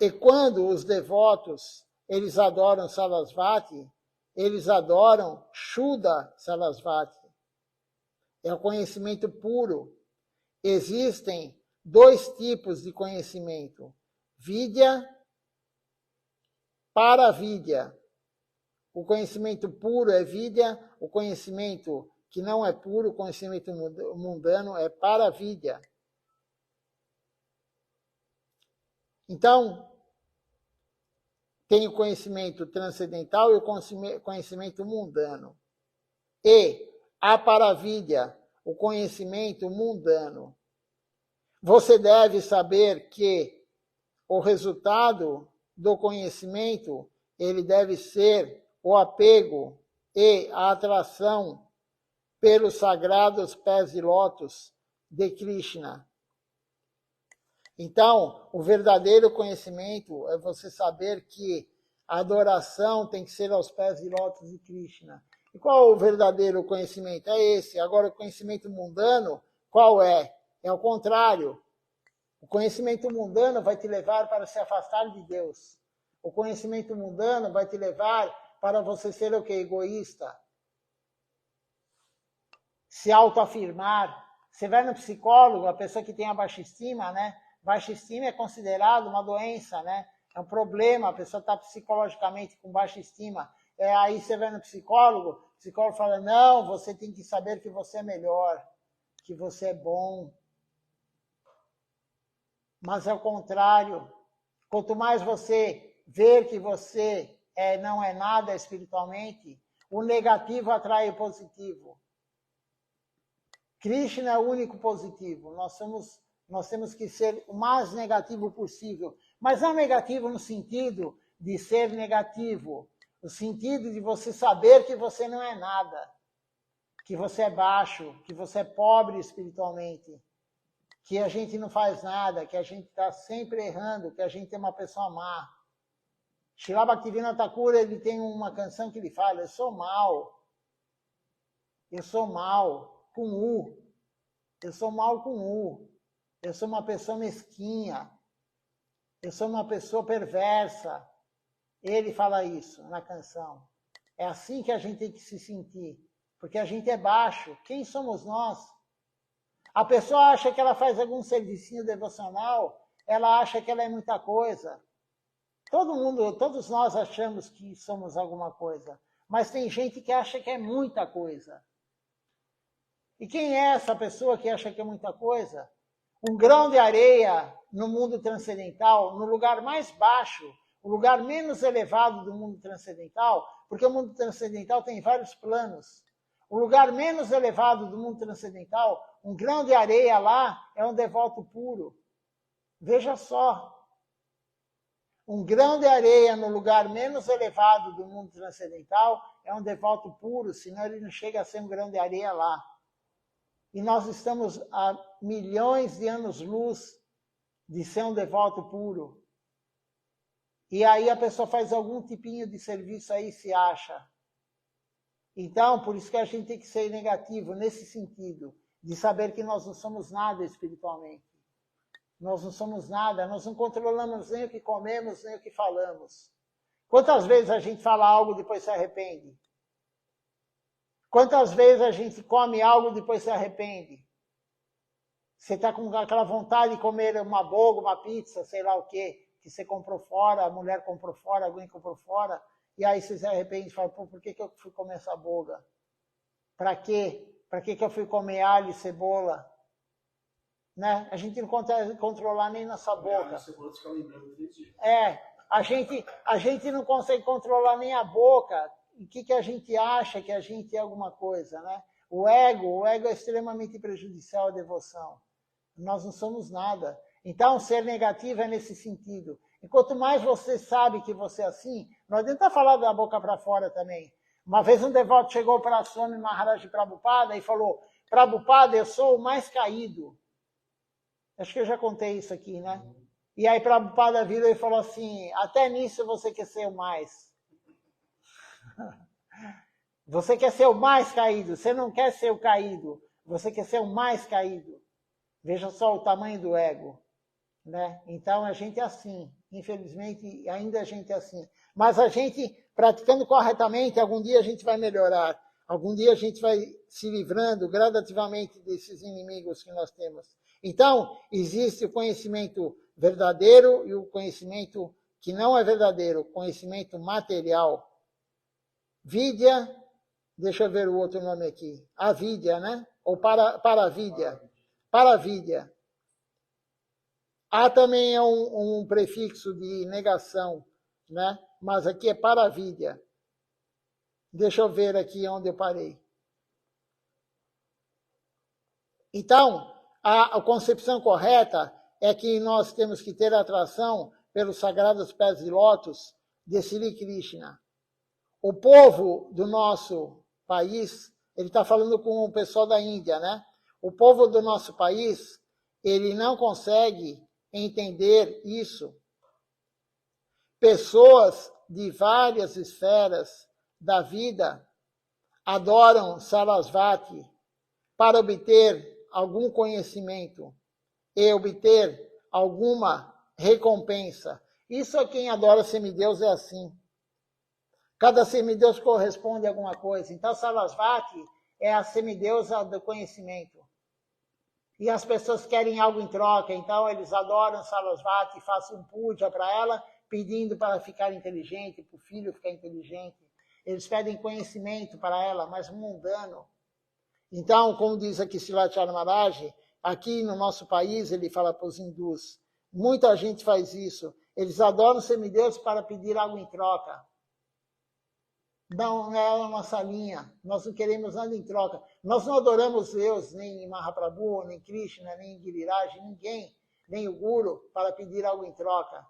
E quando os devotos, eles adoram Sarasvati, eles adoram Shuddha Sarasvati. é o conhecimento puro. Existem 2 tipos de conhecimento: vidya, paravidya. O conhecimento puro é vidya, o conhecimento que não é puro, o conhecimento mundano, é paravidya. Então, tem o conhecimento transcendental e o conhecimento mundano. E a paravidya, o conhecimento mundano. Você deve saber que o resultado do conhecimento, ele deve ser o apego e a atração pelos sagrados pés de lótus de Krishna. Então, o verdadeiro conhecimento é você saber que a adoração tem que ser aos pés de lótus de Krishna. E qual é o verdadeiro conhecimento? É esse. Agora, o conhecimento mundano, qual é? É o contrário. O conhecimento mundano vai te levar para se afastar de Deus. O conhecimento mundano vai te levar para você ser o quê? Egoísta. Se autoafirmar. Você vai no psicólogo, a pessoa que tem a baixa estima, né? Baixa estima é considerado uma doença, né? É um problema, a pessoa está psicologicamente com baixa estima. Aí você vai no psicólogo, o psicólogo fala, não, você tem que saber que você é melhor, que você é bom. Mas é o contrário. Quanto mais você ver que você não é nada espiritualmente, o negativo atrai o positivo. Krishna é o único positivo. Nós temos que ser o mais negativo possível. Mas não negativo no sentido de ser negativo. No sentido de você saber que você não é nada. Que você é baixo, que você é pobre espiritualmente. Que a gente não faz nada, que a gente está sempre errando, que a gente é uma pessoa má. Srila Bhaktivinoda Thakur, ele tem uma canção que ele fala, eu sou mal, com U, eu sou mal com U, eu sou uma pessoa mesquinha, eu sou uma pessoa perversa. Ele fala isso na canção. É assim que a gente tem que se sentir, porque a gente é baixo. Quem somos nós? A pessoa acha que ela faz algum servicinho devocional, ela acha que ela é muita coisa. Todos nós achamos que somos alguma coisa, mas tem gente que acha que é muita coisa. E quem é essa pessoa que acha que é muita coisa? Um grão de areia no mundo transcendental, no lugar mais baixo, o lugar menos elevado do mundo transcendental, porque o mundo transcendental tem vários planos. O lugar menos elevado do mundo transcendental, um grão de areia lá, é um devoto puro. Veja só. Um grão de areia no lugar menos elevado do mundo transcendental é um devoto puro, senão ele não chega a ser um grão de areia lá. E nós estamos a milhões de anos-luz de ser um devoto puro. E aí a pessoa faz algum tipinho de serviço aí e se acha. Então, por isso que a gente tem que ser negativo nesse sentido, de saber que nós não somos nada espiritualmente. Nós não somos nada, nós não controlamos nem o que comemos, nem o que falamos. Quantas vezes a gente fala algo e depois se arrepende? Quantas vezes a gente come algo e depois se arrepende? Você está com aquela vontade de comer uma boga, uma pizza, sei lá o quê, que você comprou fora, a mulher comprou fora, alguém comprou fora, e aí você se arrepende e fala, pô, por que eu fui comer essa boga? Para quê? Para que eu fui comer alho e cebola? Né? A gente não consegue controlar nem nossa boca. A gente não consegue controlar nem a boca. O que a gente acha que a gente é alguma coisa, né? O ego é extremamente prejudicial à devoção. Nós não somos nada. Então, ser negativo é nesse sentido. E quanto mais você sabe que você é assim, não adianta falar da boca para fora também. Uma vez um devoto chegou para Swami Maharaj Prabhupada e falou, Prabhupada, eu sou o mais caído. Acho que eu já contei isso aqui, né? E aí Prabhupada virou e falou assim, até nisso você quer ser o mais. Você quer ser o mais caído, você não quer ser o caído, você quer ser o mais caído. Veja só o tamanho do ego. Né? Então a gente é assim, infelizmente ainda a gente é assim. Mas a gente, praticando corretamente, algum dia a gente vai melhorar. Algum dia a gente vai se livrando gradativamente desses inimigos que nós temos. Então, existe o conhecimento verdadeiro e o conhecimento que não é verdadeiro, o conhecimento material. Vidya, deixa eu ver o outro nome aqui. Avidya, né? Ou paravidya. Paravidya. Há também é um prefixo de negação, né? Mas aqui é paravidya. Deixa eu ver aqui onde eu parei. Então, a concepção correta é que nós temos que ter atração pelos sagrados pés de lótus de Sri Krishna. O povo do nosso país, ele está falando com o pessoal da Índia, né? O povo do nosso país, ele não consegue entender isso. Pessoas de várias esferas da vida adoram Sarasvati para obter algum conhecimento e obter alguma recompensa. Isso é quem adora semideus, é assim. Cada semideus corresponde a alguma coisa. Então, Sarasvati é a semideusa do conhecimento. E as pessoas querem algo em troca, então eles adoram Sarasvati, fazem um puja para ela, pedindo para ficar inteligente, para o filho ficar inteligente. Eles pedem conhecimento para ela, mas mundano. Então, como diz aqui Srilacharya Maharaj, aqui no nosso país, ele fala para os hindus, muita gente faz isso. Eles adoram semideus para pedir algo em troca. Não é a nossa linha. Nós não queremos nada em troca. Nós não adoramos Deus, nem Mahaprabhu, nem Krishna, nem Giriraj, ninguém, nem o Guru, para pedir algo em troca.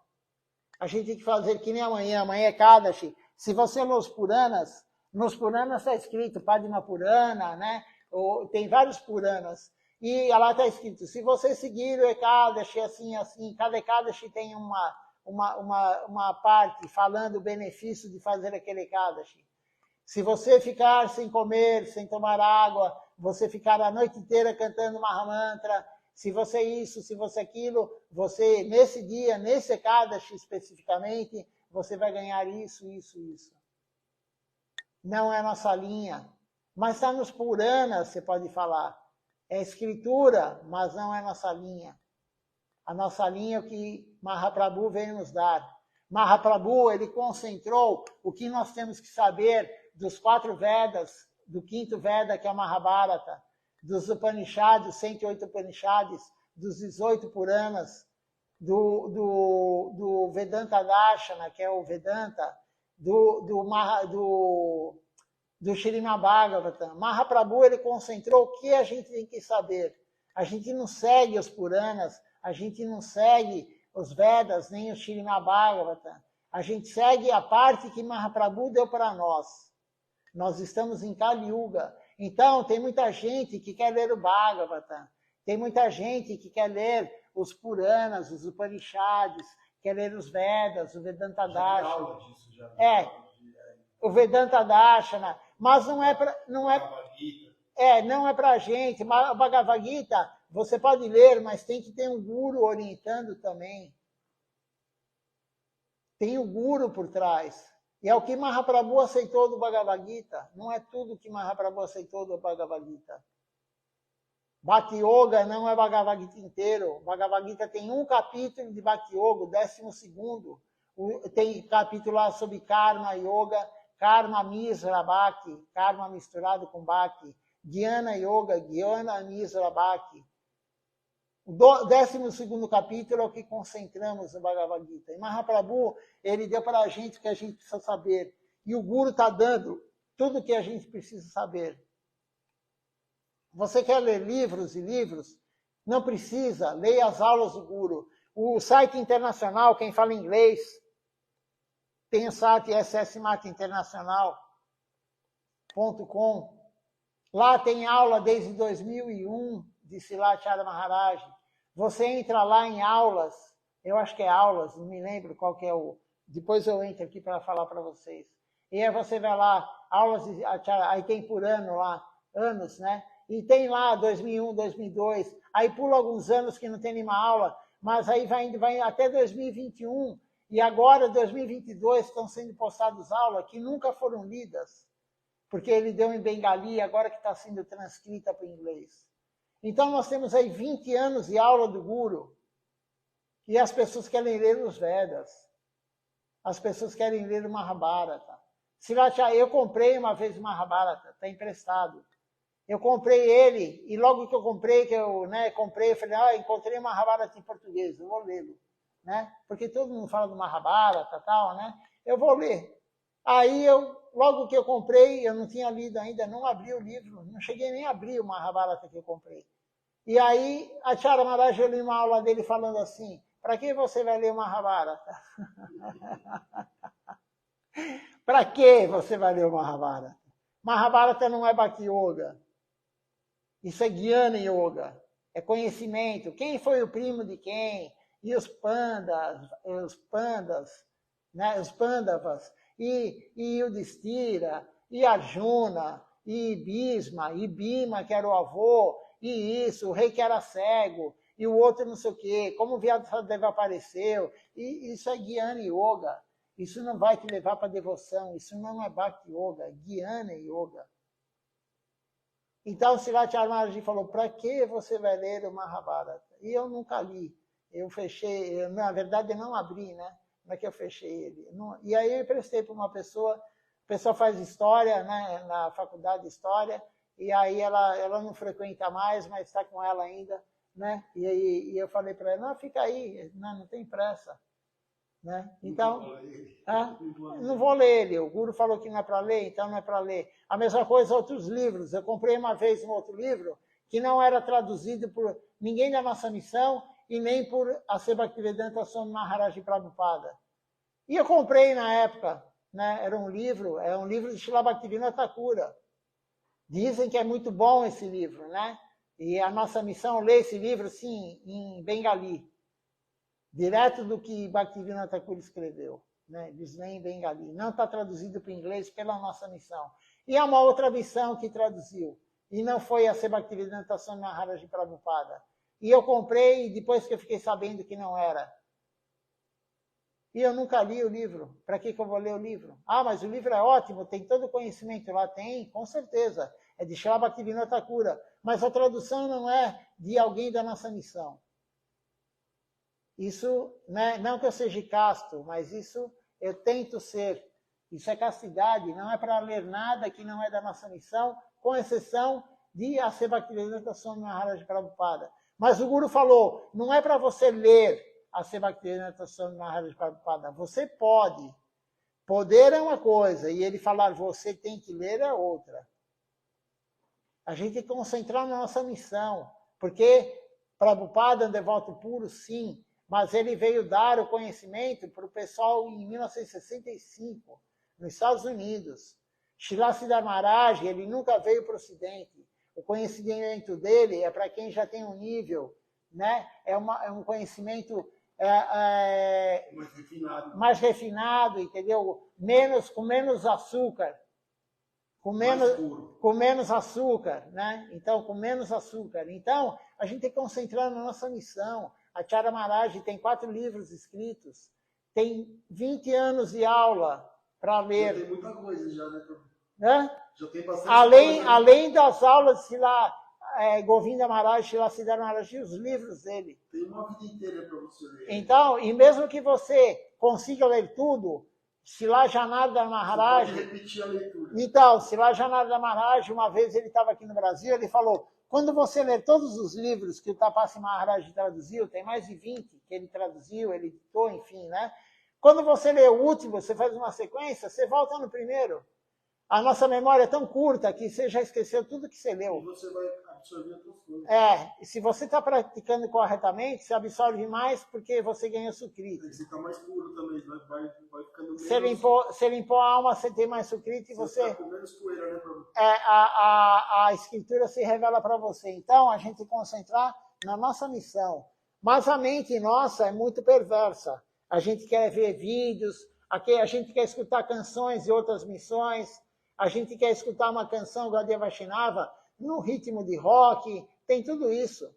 A gente tem que fazer que nem amanhã. Amanhã é Kadashi. Se você nos Puranas está escrito Padma Purana, né? Tem vários Puranas. E lá está escrito, se você seguir o Ekadashi assim, assim, cada Ekadashi tem uma parte falando o benefício de fazer aquele Ekadashi. Se você ficar sem comer, sem tomar água, você ficar a noite inteira cantando Mahamantra, se você isso, se você aquilo, você, nesse dia, nesse Ekadashi especificamente, você vai ganhar isso, isso, isso. Não é nossa linha. Mas está nos Puranas, você pode falar. É escritura, mas não é nossa linha. A nossa linha é o que Mahaprabhu veio nos dar. Mahaprabhu, ele concentrou o que nós temos que saber dos 4 Vedas, do 5º Veda, que é o Mahabharata, dos Upanishads, 108 Upanishads, dos 18 Puranas, do Vedanta Darshana, que é o Vedanta, do Srimad Bhagavatam. Mahaprabhu, ele concentrou o que a gente tem que saber. A gente não segue os Puranas, a gente não segue os Vedas, nem o Srimad Bhagavatam. A gente segue a parte que Mahaprabhu deu para nós. Nós estamos em Kali Yuga. Então, tem muita gente que quer ler o Bhagavatam. Tem muita gente que quer ler os Puranas, os Upanishads, quer ler os Vedas, o Vedanta Darshana. O Vedanta Darshana. Mas não é para a gente. O Bhagavad Gita, você pode ler, mas tem que ter um guru orientando também. Tem um guru por trás. E é o que Mahaprabhu aceitou do Bhagavad Gita. Não é tudo que Mahaprabhu aceitou do Bhagavad Gita. Bhakti Yoga não é Bhagavad Gita inteiro. Bhagavad Gita tem um capítulo de Bhakti Yoga, o 12º. Tem capítulo lá sobre Karma Yoga, Karma Misra Bhakti, Karma misturado com Bhakti. Jnana Yoga, Jnana Misra Bhakti. O 12º capítulo é o que concentramos no Bhagavad Gita. E Mahaprabhu, ele deu para a gente o que a gente precisa saber. E o Guru está dando tudo o que a gente precisa saber. Você quer ler livros e livros? Não precisa. Leia as aulas do Guru. O site internacional, quem fala inglês, tem o site ssmatinternacional.com. Lá tem aula desde 2001 de Srilacharya Maharaj. Você entra lá em aulas, eu acho que é aulas, não me lembro qual que é o... Depois eu entro aqui para falar para vocês. E aí você vai lá, aulas de Acharya, aí tem por ano lá, anos, né? E tem lá 2001, 2002, aí pula alguns anos que não tem nenhuma aula, mas aí vai até 2021, e agora, 2022, estão sendo postadas aulas que nunca foram lidas. porque ele deu em Bengali, agora que está sendo transcrita para o inglês. Então, nós temos aí 20 anos de aula do Guru, e as pessoas querem ler os Vedas, as pessoas querem ler o Mahabharata. Eu comprei uma vez o Mahabharata, está emprestado. Eu comprei ele, e logo que eu comprei, eu falei, encontrei o Mahabharata em português, eu vou lê-lo. Né? Porque todo mundo fala do Mahabharata e tal, né? Eu vou ler. Aí, logo que eu comprei, eu não tinha lido ainda, não abri o livro, não cheguei nem a abrir o Mahabharata que eu comprei. E aí, a Acharya Maharaj, eu li uma aula dele falando assim, para que você vai ler o Mahabharata? Para que você vai ler o Mahabharata? Mahabharata não é Bhakti Yoga. Isso é Jnana Yoga. É conhecimento. Quem foi o primo de quem? E os pandas, né? Os Pandavas, e Yudhishthira, e Arjuna, e Bhisma, e Bhima, que era o avô, e isso, o rei que era cego, e o outro não sei o quê, como o Vyasadeva apareceu, e isso é Jnana Yoga. Isso não vai te levar para devoção, isso não é Bhakti Yoga, é Jnana Yoga. Então, o Srila Charmarji falou, para que você vai ler o Mahabharata? E eu nunca li. Eu fechei, na verdade, eu não abri, né? Não é que eu fechei ele. E aí eu emprestei para uma pessoa, a pessoa faz história, né? Na faculdade de história, e aí ela não frequenta mais, mas está com ela ainda, né? E eu falei para ela, não, fica aí, não tem pressa. Né? Então, não vou ler ele. O Guru falou que não é para ler, então não é para ler. A mesma coisa outros livros. Eu comprei uma vez um outro livro que não era traduzido por ninguém da nossa missão e nem por A.C. Bhaktivedanta Swami Maharaj Prabhupada. E eu comprei na época, né? Era um livro de Srila Bhaktivinoda Thakura. Dizem que é muito bom esse livro, né? E a nossa missão lê esse livro, sim, em Bengali. Direto do que Bhaktivinoda Thakura escreveu, né? Eles leem em Bengali. Não está traduzido para o inglês pela nossa missão. E é uma outra missão que traduziu. E não foi a C. Bhaktivedanta Swami Maharaj Prabhupada. E eu comprei depois que eu fiquei sabendo que não era. E eu nunca li o livro. Para que eu vou ler o livro? Ah, mas o livro é ótimo, tem todo o conhecimento lá. Tem, com certeza. É de Srila Bhaktivinoda Thakura. Mas a tradução não é de alguém da nossa missão. Isso, né, não que eu seja casto, mas isso eu tento ser. Isso é castidade, não é para ler nada que não é da nossa missão, com exceção de A.C. Bhaktivedanta Swami Maharaj Prabhupada. Mas o Guru falou, não é para você ler A.C. Bhaktivedanta Swami Maharaj Prabhupada. Você pode. Poder é uma coisa, e ele falar você tem que ler é outra. A gente tem que concentrar na nossa missão, porque Prabhupada é um devoto puro, sim, mas ele veio dar o conhecimento para o pessoal em 1965, nos Estados Unidos. Srila Siddhar Maharaj, ele nunca veio para o Ocidente. O conhecimento dele é para quem já tem um nível, né? É um conhecimento mais refinado, entendeu? Com menos açúcar. Com menos açúcar, né? Então, com menos açúcar. Então, a gente tem que concentrar na nossa missão. A Acharya Maharaj tem 4 livros escritos, tem 20 anos de aula para ler. Já tem muita coisa já, né? Já tem bastante coisa. Né? Além das aulas de lá, Govinda Maharaj, Srila Siddhar Maharaj, e os livros dele. Tem uma vida inteira para você ler. Então, e mesmo que você consiga ler tudo, Srila Janardana Maharaj... Você pode repetir a leitura. Então, Srila Janardana Maharaj, uma vez ele estava aqui no Brasil, ele falou... Quando você ler todos os livros que o Tapasya Maharaj traduziu, tem mais de 20 que ele traduziu, ele editou, enfim, né? Quando você lê o último, você faz uma sequência, você volta no primeiro. A nossa memória é tão curta que você já esqueceu tudo que você leu. E você vai absorver outras coisas. E se você está praticando corretamente, você absorve mais porque você ganha sucrita. Você está mais puro também, vai ficando menos... Você limpou a alma, você tem mais sucrita e você... Tá com menos poeira, né, a escritura se revela para você. Então, a gente tem que concentrar na nossa missão. Mas a mente nossa é muito perversa. A gente quer ver vídeos, a gente quer escutar canções de outras missões, a gente quer escutar uma canção Gaudiya Vaishnava no ritmo de rock, tem tudo isso.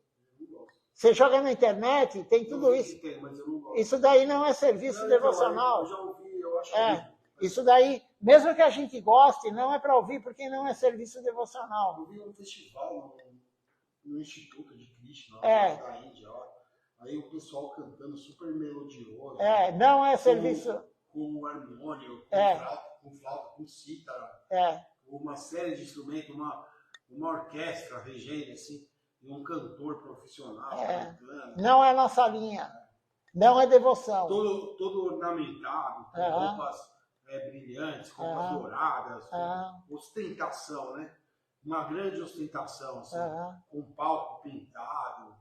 Você joga na internet, tem tudo isso. Tem, mas eu não gosto. Isso daí não é serviço devocional. Eu já ouvi, eu acho isso daí Mesmo que a gente goste, não é para ouvir, porque não é serviço devocional. Eu vi um festival no Instituto de Krishna, É. lá da Índia, ó. Aí o pessoal cantando super melodioso. Não é serviço... Com harmônio, com flauta, com cítara. Uma série de instrumentos, uma orquestra regendo, assim, e um cantor profissional cantando. Não é nossa linha. Não é devoção. Todo ornamentado, com roupas brilhantes, roupas douradas, ostentação, né? Uma grande ostentação, assim, com um palco pintado,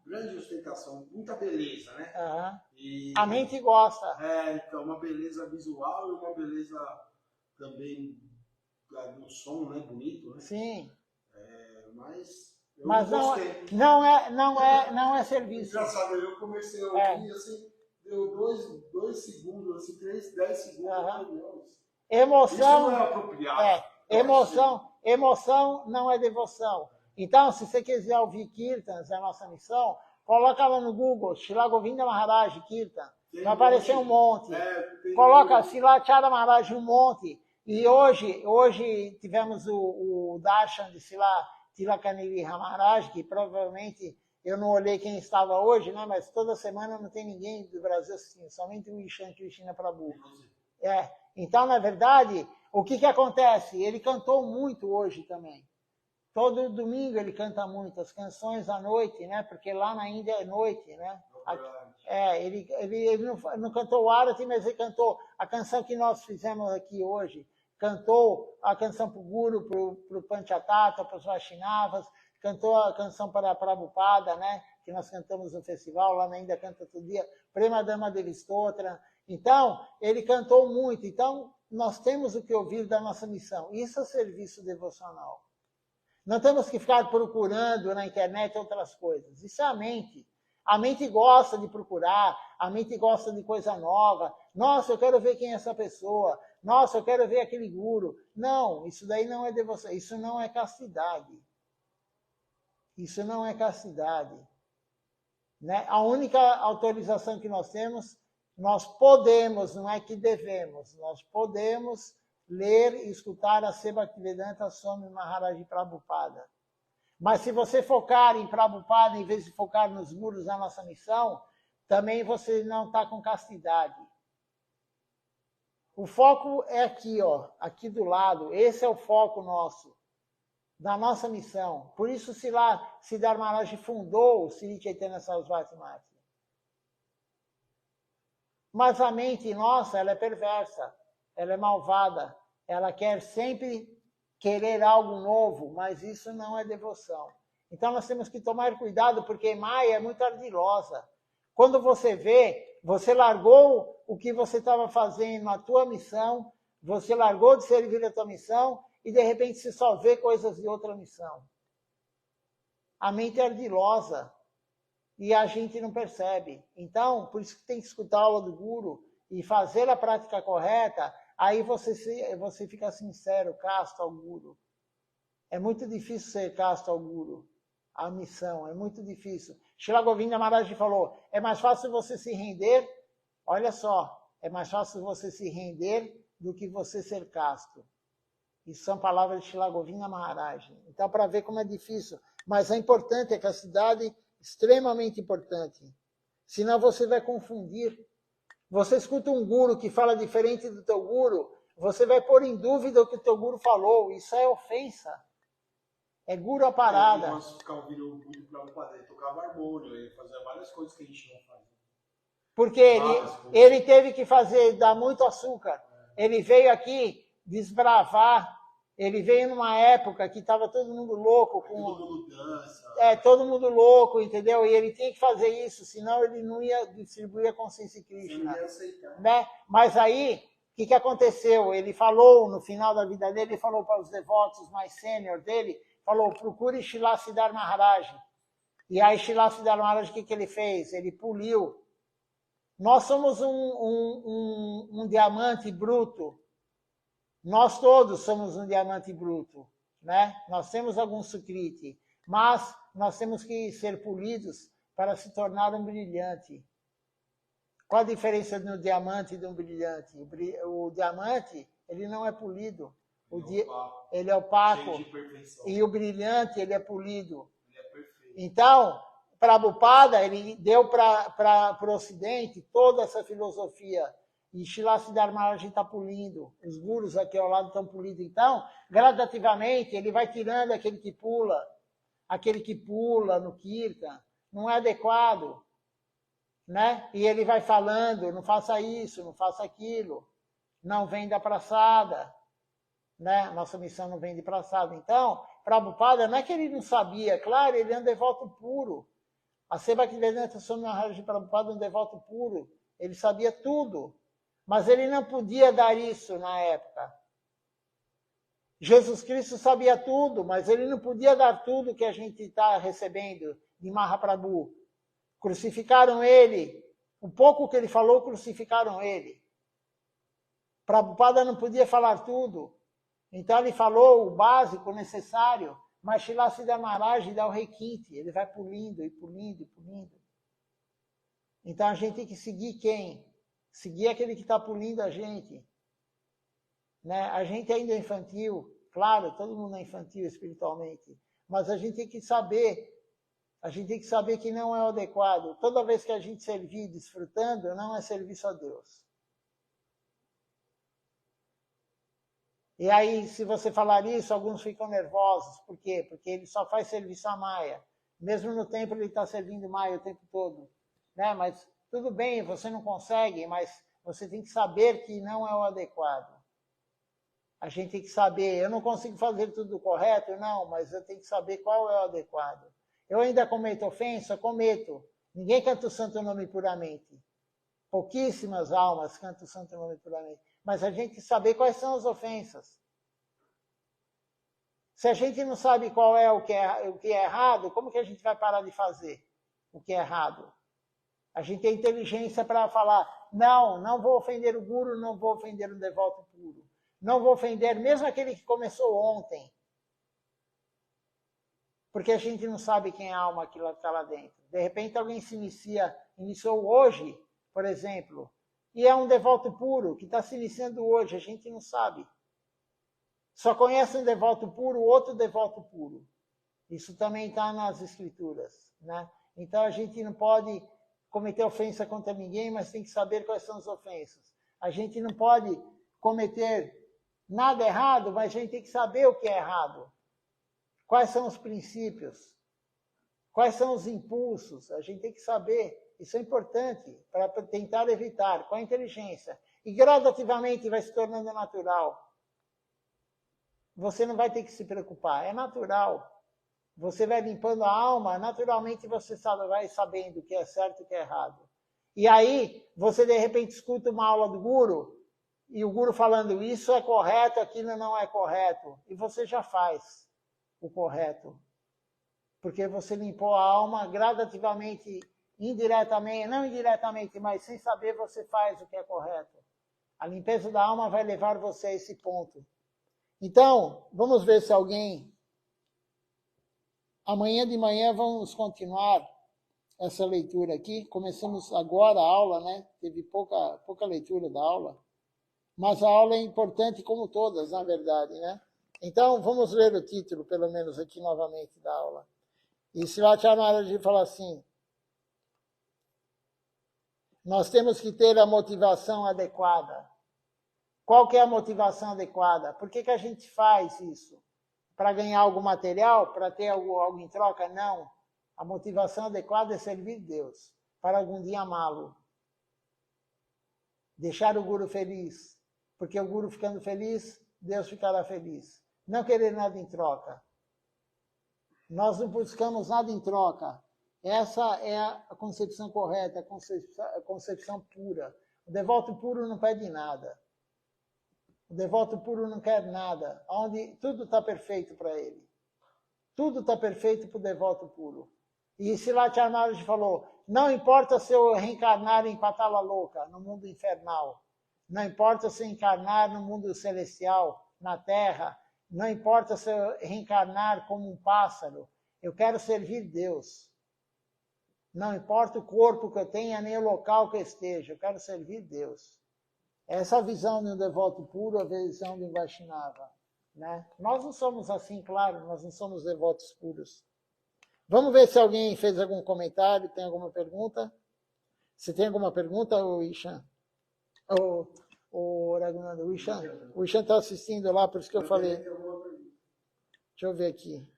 grande ostentação, muita beleza, né? E, a mente gosta. Então, uma beleza visual e uma beleza também do som, né? Bonito, né? Sim. Mas não é serviço. Engraçado, eu comecei a ouvir, assim, deu 2 segundos, assim, 10 segundos. Emoção, isso não é apropriado. Emoção não é devoção. Então, se você quiser ouvir Kirtans, a nossa missão, coloca lá no Google, Srila Govinda Maharaj Kirtan. Vai aparecer um monte. Coloca Srila Chara Maharaj um monte. E hoje tivemos o Darshan de Srila Tilakaniri Maharaj, que provavelmente, eu não olhei quem estava hoje, né, mas toda semana não tem ninguém do Brasil assistindo, somente o Ishan Krishna Prabhu. Então, na verdade, o que acontece? Ele cantou muito hoje também. Todo domingo ele canta muito, as canções à noite, né? Porque lá na Índia é noite, né? Ele não cantou o Arati, mas ele cantou a canção que nós fizemos aqui hoje. Cantou a canção para o Guru, para o Panchatattva, para os Vaishnavas, cantou a canção para a Prabhupada, né? Que nós cantamos no festival, lá na Índia canta todo dia, Prema Dama Devi Stotra. Então, ele cantou muito. Então, nós temos o que ouvir da nossa missão. Isso é serviço devocional. Não temos que ficar procurando na internet outras coisas. Isso é a mente. A mente gosta de procurar, a mente gosta de coisa nova. Nossa, eu quero ver quem é essa pessoa. Nossa, eu quero ver aquele guru. Não, isso daí não é devoção. Isso não é castidade. Isso não é castidade. Né? A única autorização que nós temos, nós podemos, não é que devemos, nós podemos ler e escutar a Seva Bhaktivedanta Swami Maharaj Prabhupada. Mas se você focar em Prabhupada, em vez de focar nos gurus da nossa missão, também você não está com castidade. O foco é aqui, ó, aqui do lado. Esse é o foco nosso, da nossa missão. Por isso Siddhar Maharaj fundou o Sri Chaitanya Sarasvati Mati. Mas a mente nossa, ela é perversa, ela é malvada, ela quer sempre querer algo novo, mas isso não é devoção. Então nós temos que tomar cuidado, porque Maya é muito ardilosa. Quando você vê, você largou o que você estava fazendo na tua missão, você largou de servir a tua missão, e de repente você só vê coisas de outra missão. A mente é ardilosa. E a gente não percebe. Então, por isso que tem que escutar a aula do Guru e fazer a prática correta, aí você fica sincero, casto ao Guru. É muito difícil ser casto ao Guru. A missão, é muito difícil. Srila Govinda Maharaj falou, é mais fácil você se render, olha só, é mais fácil você se render do que você ser casto. Isso são palavras de Srila Govinda Maharaj. Então, para ver como é difícil. Mas é importante, a castidade extremamente importante. Senão você vai confundir. Você escuta um guru que fala diferente do teu guru, você vai pôr em dúvida o que o teu guru falou. Isso é ofensa. É guru a parada. Eu gosto de ficar ouvindo muito Prabhupada. Ele tocava harmônio, ele fazia várias coisas que a gente não faz. Porque ele teve que dar muito açúcar. Ele veio aqui desbravar. Ele veio numa época que estava todo mundo louco. Todo mundo dança. Todo mundo louco, entendeu? E ele tinha que fazer isso, senão ele não ia distribuir a consciência Krishna. Né? Mas aí, o que aconteceu? Ele falou, no final da vida dele, ele falou para os devotos mais sênior dele, falou, procure Srila Siddhar Maharaj. E aí Srila Siddhar Maharaj, o que ele fez? Ele puliu. Nós somos um diamante bruto. Nós todos somos um diamante bruto, né? Nós temos algum sukriti, mas nós temos que ser polidos para se tornar um brilhante. Qual a diferença de um diamante e de um brilhante? O diamante ele não é polido. Ele Ele é opaco. cheio de perfeição. E o brilhante, ele é polido. Ele é perfeito. Então, Prabhupada, ele deu para o Ocidente toda essa filosofia. E Srila Siddhar Maharaj está polindo. Os gurus aqui ao lado estão polindo. Então, gradativamente, ele vai tirando aquele que pula no Kirtan. Não é adequado. Né? E ele vai falando, não faça isso, não faça aquilo. Não vem da praçada. Né? Nossa missão não vem de praçada. Então, Prabhupada, não é que ele não sabia. Claro, ele é um devoto puro. A Bhaktivedanta Swami Maharaj Prabhupada é um devoto puro. Ele sabia tudo. Mas ele não podia dar isso na época. Jesus Cristo sabia tudo, mas ele não podia dar tudo que a gente está recebendo de Mahaprabhu. Crucificaram ele. O pouco que ele falou, crucificaram ele. Prabhupada não podia falar tudo. Então ele falou o básico, o necessário, mas Srila Siddhar Maharaj dá o requinte. Ele vai pulindo e pulindo e pulindo. Então a gente tem que seguir quem? Seguir aquele que está pulindo a gente. Né? A gente ainda é infantil, claro, todo mundo é infantil espiritualmente, mas a gente tem que saber que não é o adequado. Toda vez que a gente servir desfrutando, não é serviço a Deus. E aí, se você falar isso, alguns ficam nervosos. Por quê? Porque ele só faz serviço a Maya. Mesmo no templo, ele está servindo Maya o tempo todo. Né? Mas tudo bem, você não consegue, mas você tem que saber que não é o adequado. A gente tem que saber, eu não consigo fazer tudo correto, não, mas eu tenho que saber qual é o adequado. Eu ainda cometo ofensa? Cometo. Ninguém canta o santo nome puramente. Pouquíssimas almas cantam o santo nome puramente. Mas a gente tem que saber quais são as ofensas. Se a gente não sabe qual é o que é errado, como que a gente vai parar de fazer o que é errado? A gente tem inteligência para falar, não vou ofender o guru, não vou ofender um devoto puro. Não vou ofender mesmo aquele que começou ontem. Porque a gente não sabe quem é a alma que está lá dentro. De repente alguém iniciou hoje, por exemplo, e é um devoto puro que está se iniciando hoje, a gente não sabe. Só conhece um devoto puro, outro devoto puro. Isso também está nas escrituras. Né? Então a gente não pode cometer ofensa contra ninguém, mas tem que saber quais são as ofensas. A gente não pode cometer nada errado, mas a gente tem que saber o que é errado. Quais são os princípios? Quais são os impulsos? A gente tem que saber. Isso é importante para tentar evitar, com a inteligência. E gradativamente vai se tornando natural. Você não vai ter que se preocupar, é natural. Você vai limpando a alma, naturalmente você vai sabendo o que é certo e o que é errado. E aí, você de repente escuta uma aula do guru, e o guru falando isso é correto, aquilo não é correto. E você já faz o correto. Porque você limpou a alma gradativamente, indiretamente, não indiretamente, mas sem saber você faz o que é correto. A limpeza da alma vai levar você a esse ponto. Então, vamos ver se alguém... Amanhã de manhã vamos continuar essa leitura aqui. Começamos agora a aula, né? Teve pouca leitura da aula. Mas a aula é importante como todas, na verdade, né? Então, vamos ler o título, pelo menos aqui novamente, da aula. E Srila Maharaj fala assim, nós temos que ter a motivação adequada. Qual que é a motivação adequada? Por que a gente faz isso? Para ganhar algo material? Para ter algo em troca? Não. A motivação adequada é servir Deus, para algum dia amá-lo. Deixar o guru feliz, porque o guru ficando feliz, Deus ficará feliz. Não querer nada em troca. Nós não buscamos nada em troca. Essa é a concepção correta, a concepção pura. O devoto puro não pede nada. O devoto puro não quer nada. Onde tudo está perfeito para ele. Tudo está perfeito para o devoto puro. E Srila Maharaj falou, não importa se eu reencarnar em Patala Louca, no mundo infernal. Não importa se eu encarnar no mundo celestial, na terra. Não importa se eu reencarnar como um pássaro. Eu quero servir Deus. Não importa o corpo que eu tenha, nem o local que eu esteja. Eu quero servir Deus. Essa visão de um devoto puro, a visão de um Vaishnava. Né? Nós não somos assim, claro, nós não somos devotos puros. Vamos ver se alguém fez algum comentário, tem alguma pergunta? Se tem alguma pergunta, o Ishan? O Raghunandan, o Ishan está assistindo lá, por isso que eu falei. Deixa eu ver aqui.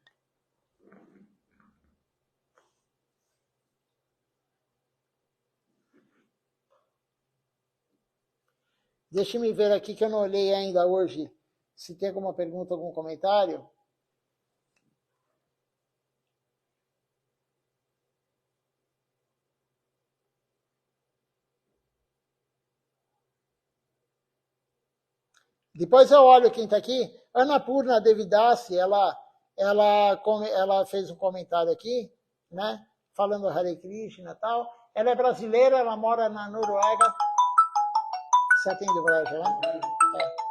Deixa-me ver aqui que eu não olhei ainda hoje. Se tem alguma pergunta, algum comentário. Depois eu olho quem está aqui. Annapurna Devidasi, ela fez um comentário aqui, né? Falando Hare Krishna e tal. Ela é brasileira, ela mora na Noruega. Você atende o Brasil, né? É.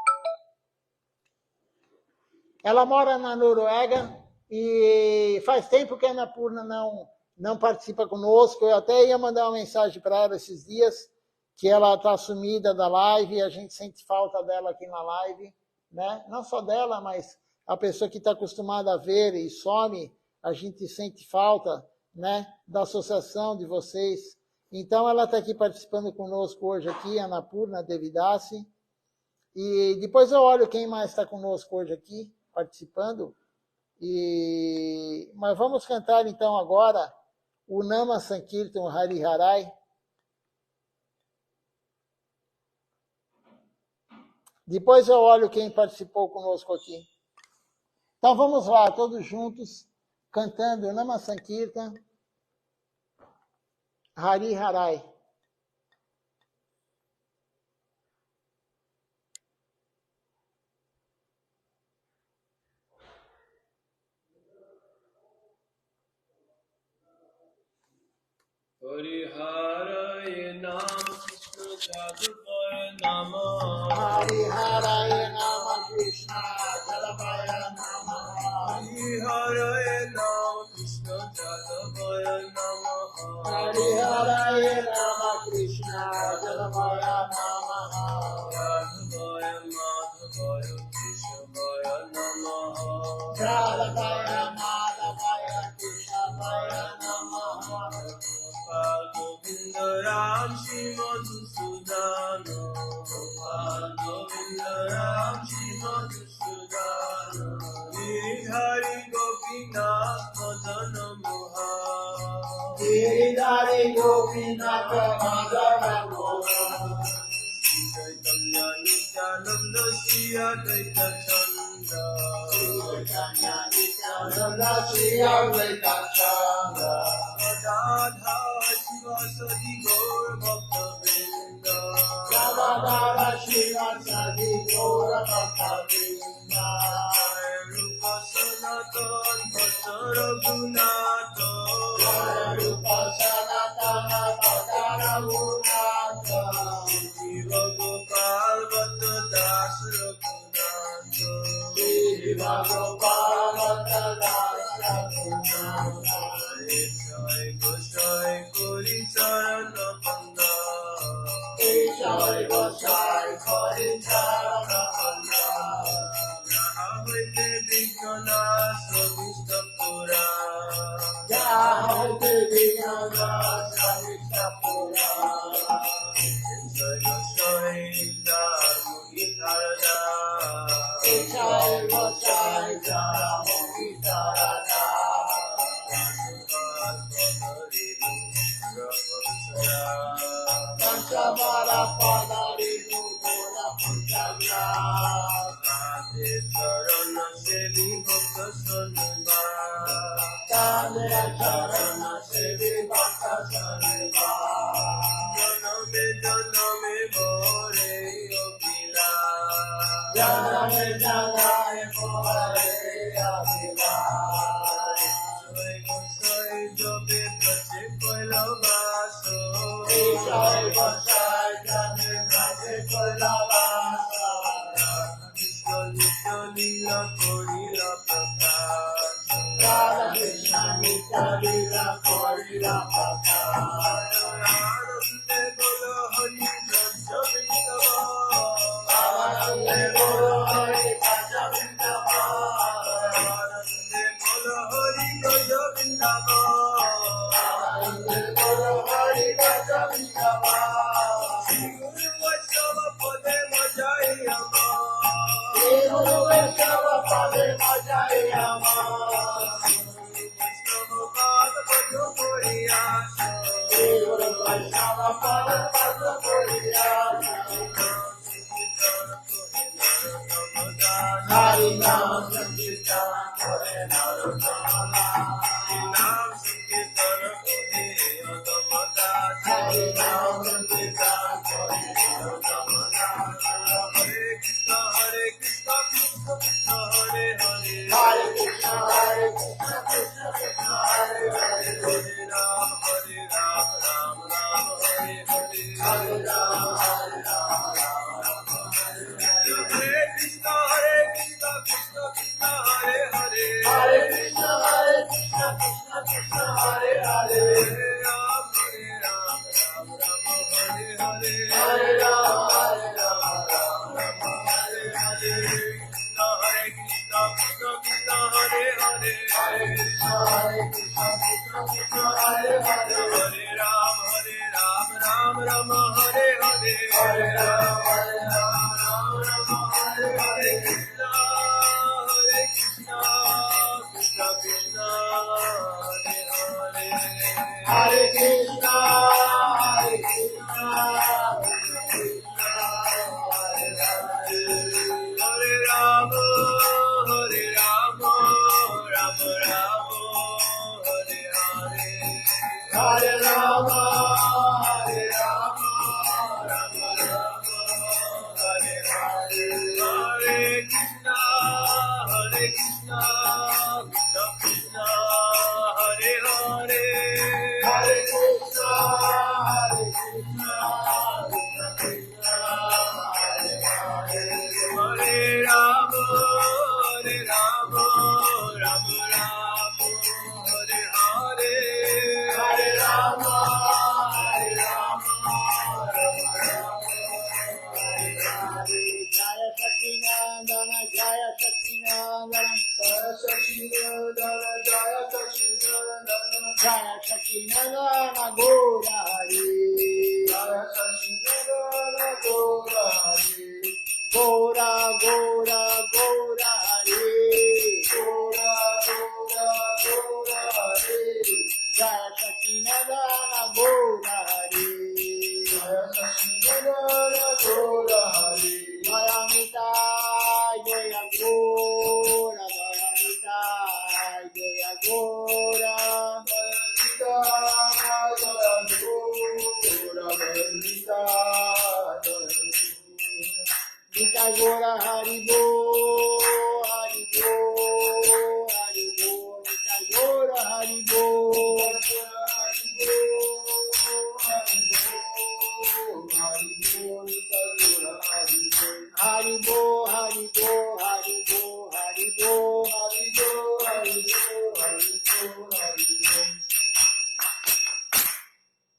Ela mora na Noruega e faz tempo que a Annapurna não participa conosco. Eu até ia mandar uma mensagem para ela esses dias, que ela está sumida da live e a gente sente falta dela aqui na live, né? Não só dela, mas a pessoa que está acostumada a ver e some, a gente sente falta, né, da associação de vocês. Então, ela está aqui participando conosco hoje aqui, a Annapurna Devidasi. E depois eu olho quem mais está conosco hoje aqui, participando. Mas vamos cantar então agora o Nama Sankirtan Hari Harai. Depois eu olho quem participou conosco aqui. Então vamos lá, todos juntos, cantando o Nama Sankirtan Hari Harai. Hari Harai Nam Krishna Jadavaya Namah. Hari Harai Nama Krishna Jadavaya Namah. Hari Harai Nam Krishna Jadavaya Namah. Hari Harai Nama Krishna Jadavaya Namah. Jadavaya Madhavaya Keshavaya Namah. Jadavaya Madhavaya Keshavaya Namah. Govinda Ram Shri Madhusudana. Govinda Ram Shri Madhusudana. Hari Gopinath Madana Mohan. Giridhari Gopinath Madana Mohan. Chaitanya Nityananda Shri Advaita Chandra. Chaitanya Nityananda Shri Advaita Chandra. Radha Shiva Sadi Gaur Bhakta Vrinda. Radha Shiva Sadi Gaur Bhakta Vrinda. Rupa Sanatan Bhatta Raghunatha. Rupa Sanatana Bhatta Raghunatha. Jiva Gopal Bhatta Das Raghunatha. Jiva Gopal Bhatta Das Raghunatha. Jai Gosai Kori Charana Panda. Jai Gosai Kori Charana Panda. Jahavite Vikana Savista Pura. Jahavite Vikana Savista Pura. Jai Gosai Dharmuni Dharada. Jai Gosai Dharmuni Dharada. Panchamara Padari Mukura Panchamya. Ade Charana Sevi Bhakta Sanva. Tandra Charana Sevi Bhakta Sanva. Janame Bhore Yogila. Janame Bhore Yogila. Jai Gosai Jobe Prache Koilavaso. Jai Gosai Jobe Prache Koilavaso. Krishna Nitya Lila Korila Prakash. Radha Krishna Nitya Lila Korila Prakash. Anande Gola Hari Granta Vindava.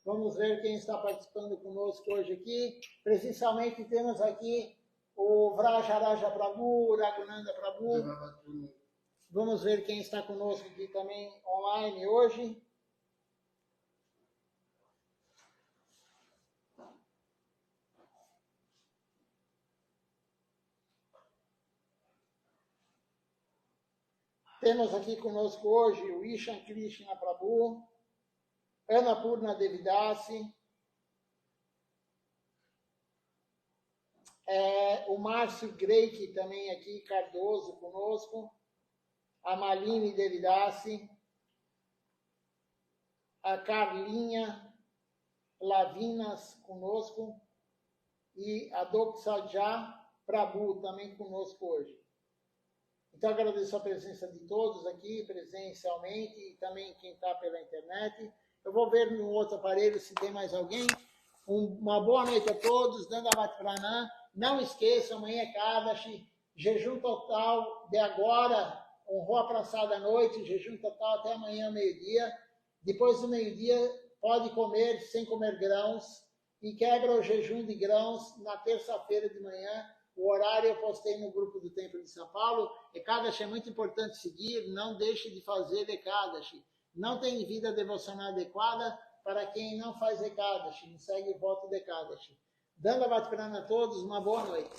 Vamos ver quem está participando conosco hoje aqui. Precisamente temos aqui o Vrajaraja Prabhu, o Raghunanda Prabhu. Vamos ver quem está conosco aqui também online hoje. Temos aqui conosco hoje o Ishan Krishna Prabhu, Annapurna Devidasi, o Márcio Greik também aqui, Cardoso conosco, a Malini Devidasi, a Carlinha Lavinas conosco e a Doksaja Prabhu também conosco hoje. Então, agradeço a presença de todos aqui, presencialmente, e também quem está pela internet. Eu vou ver no outro aparelho se tem mais alguém. Uma boa noite a todos, Dandavat Pranam. Não esqueçam, amanhã é Kadashi, jejum total de agora, honrou a praçada à noite, jejum total até amanhã, meio-dia. Depois do meio-dia, pode comer sem comer grãos, e quebra o jejum de grãos na terça-feira de manhã. O horário eu postei no grupo do Templo de São Paulo. Ekadashi é muito importante seguir, não deixe de fazer Ekadashi. Não tem vida devocional adequada para quem não faz Ekadashi, não segue o voto de Ekadashi. Dandavat Pranam a todos, uma boa noite.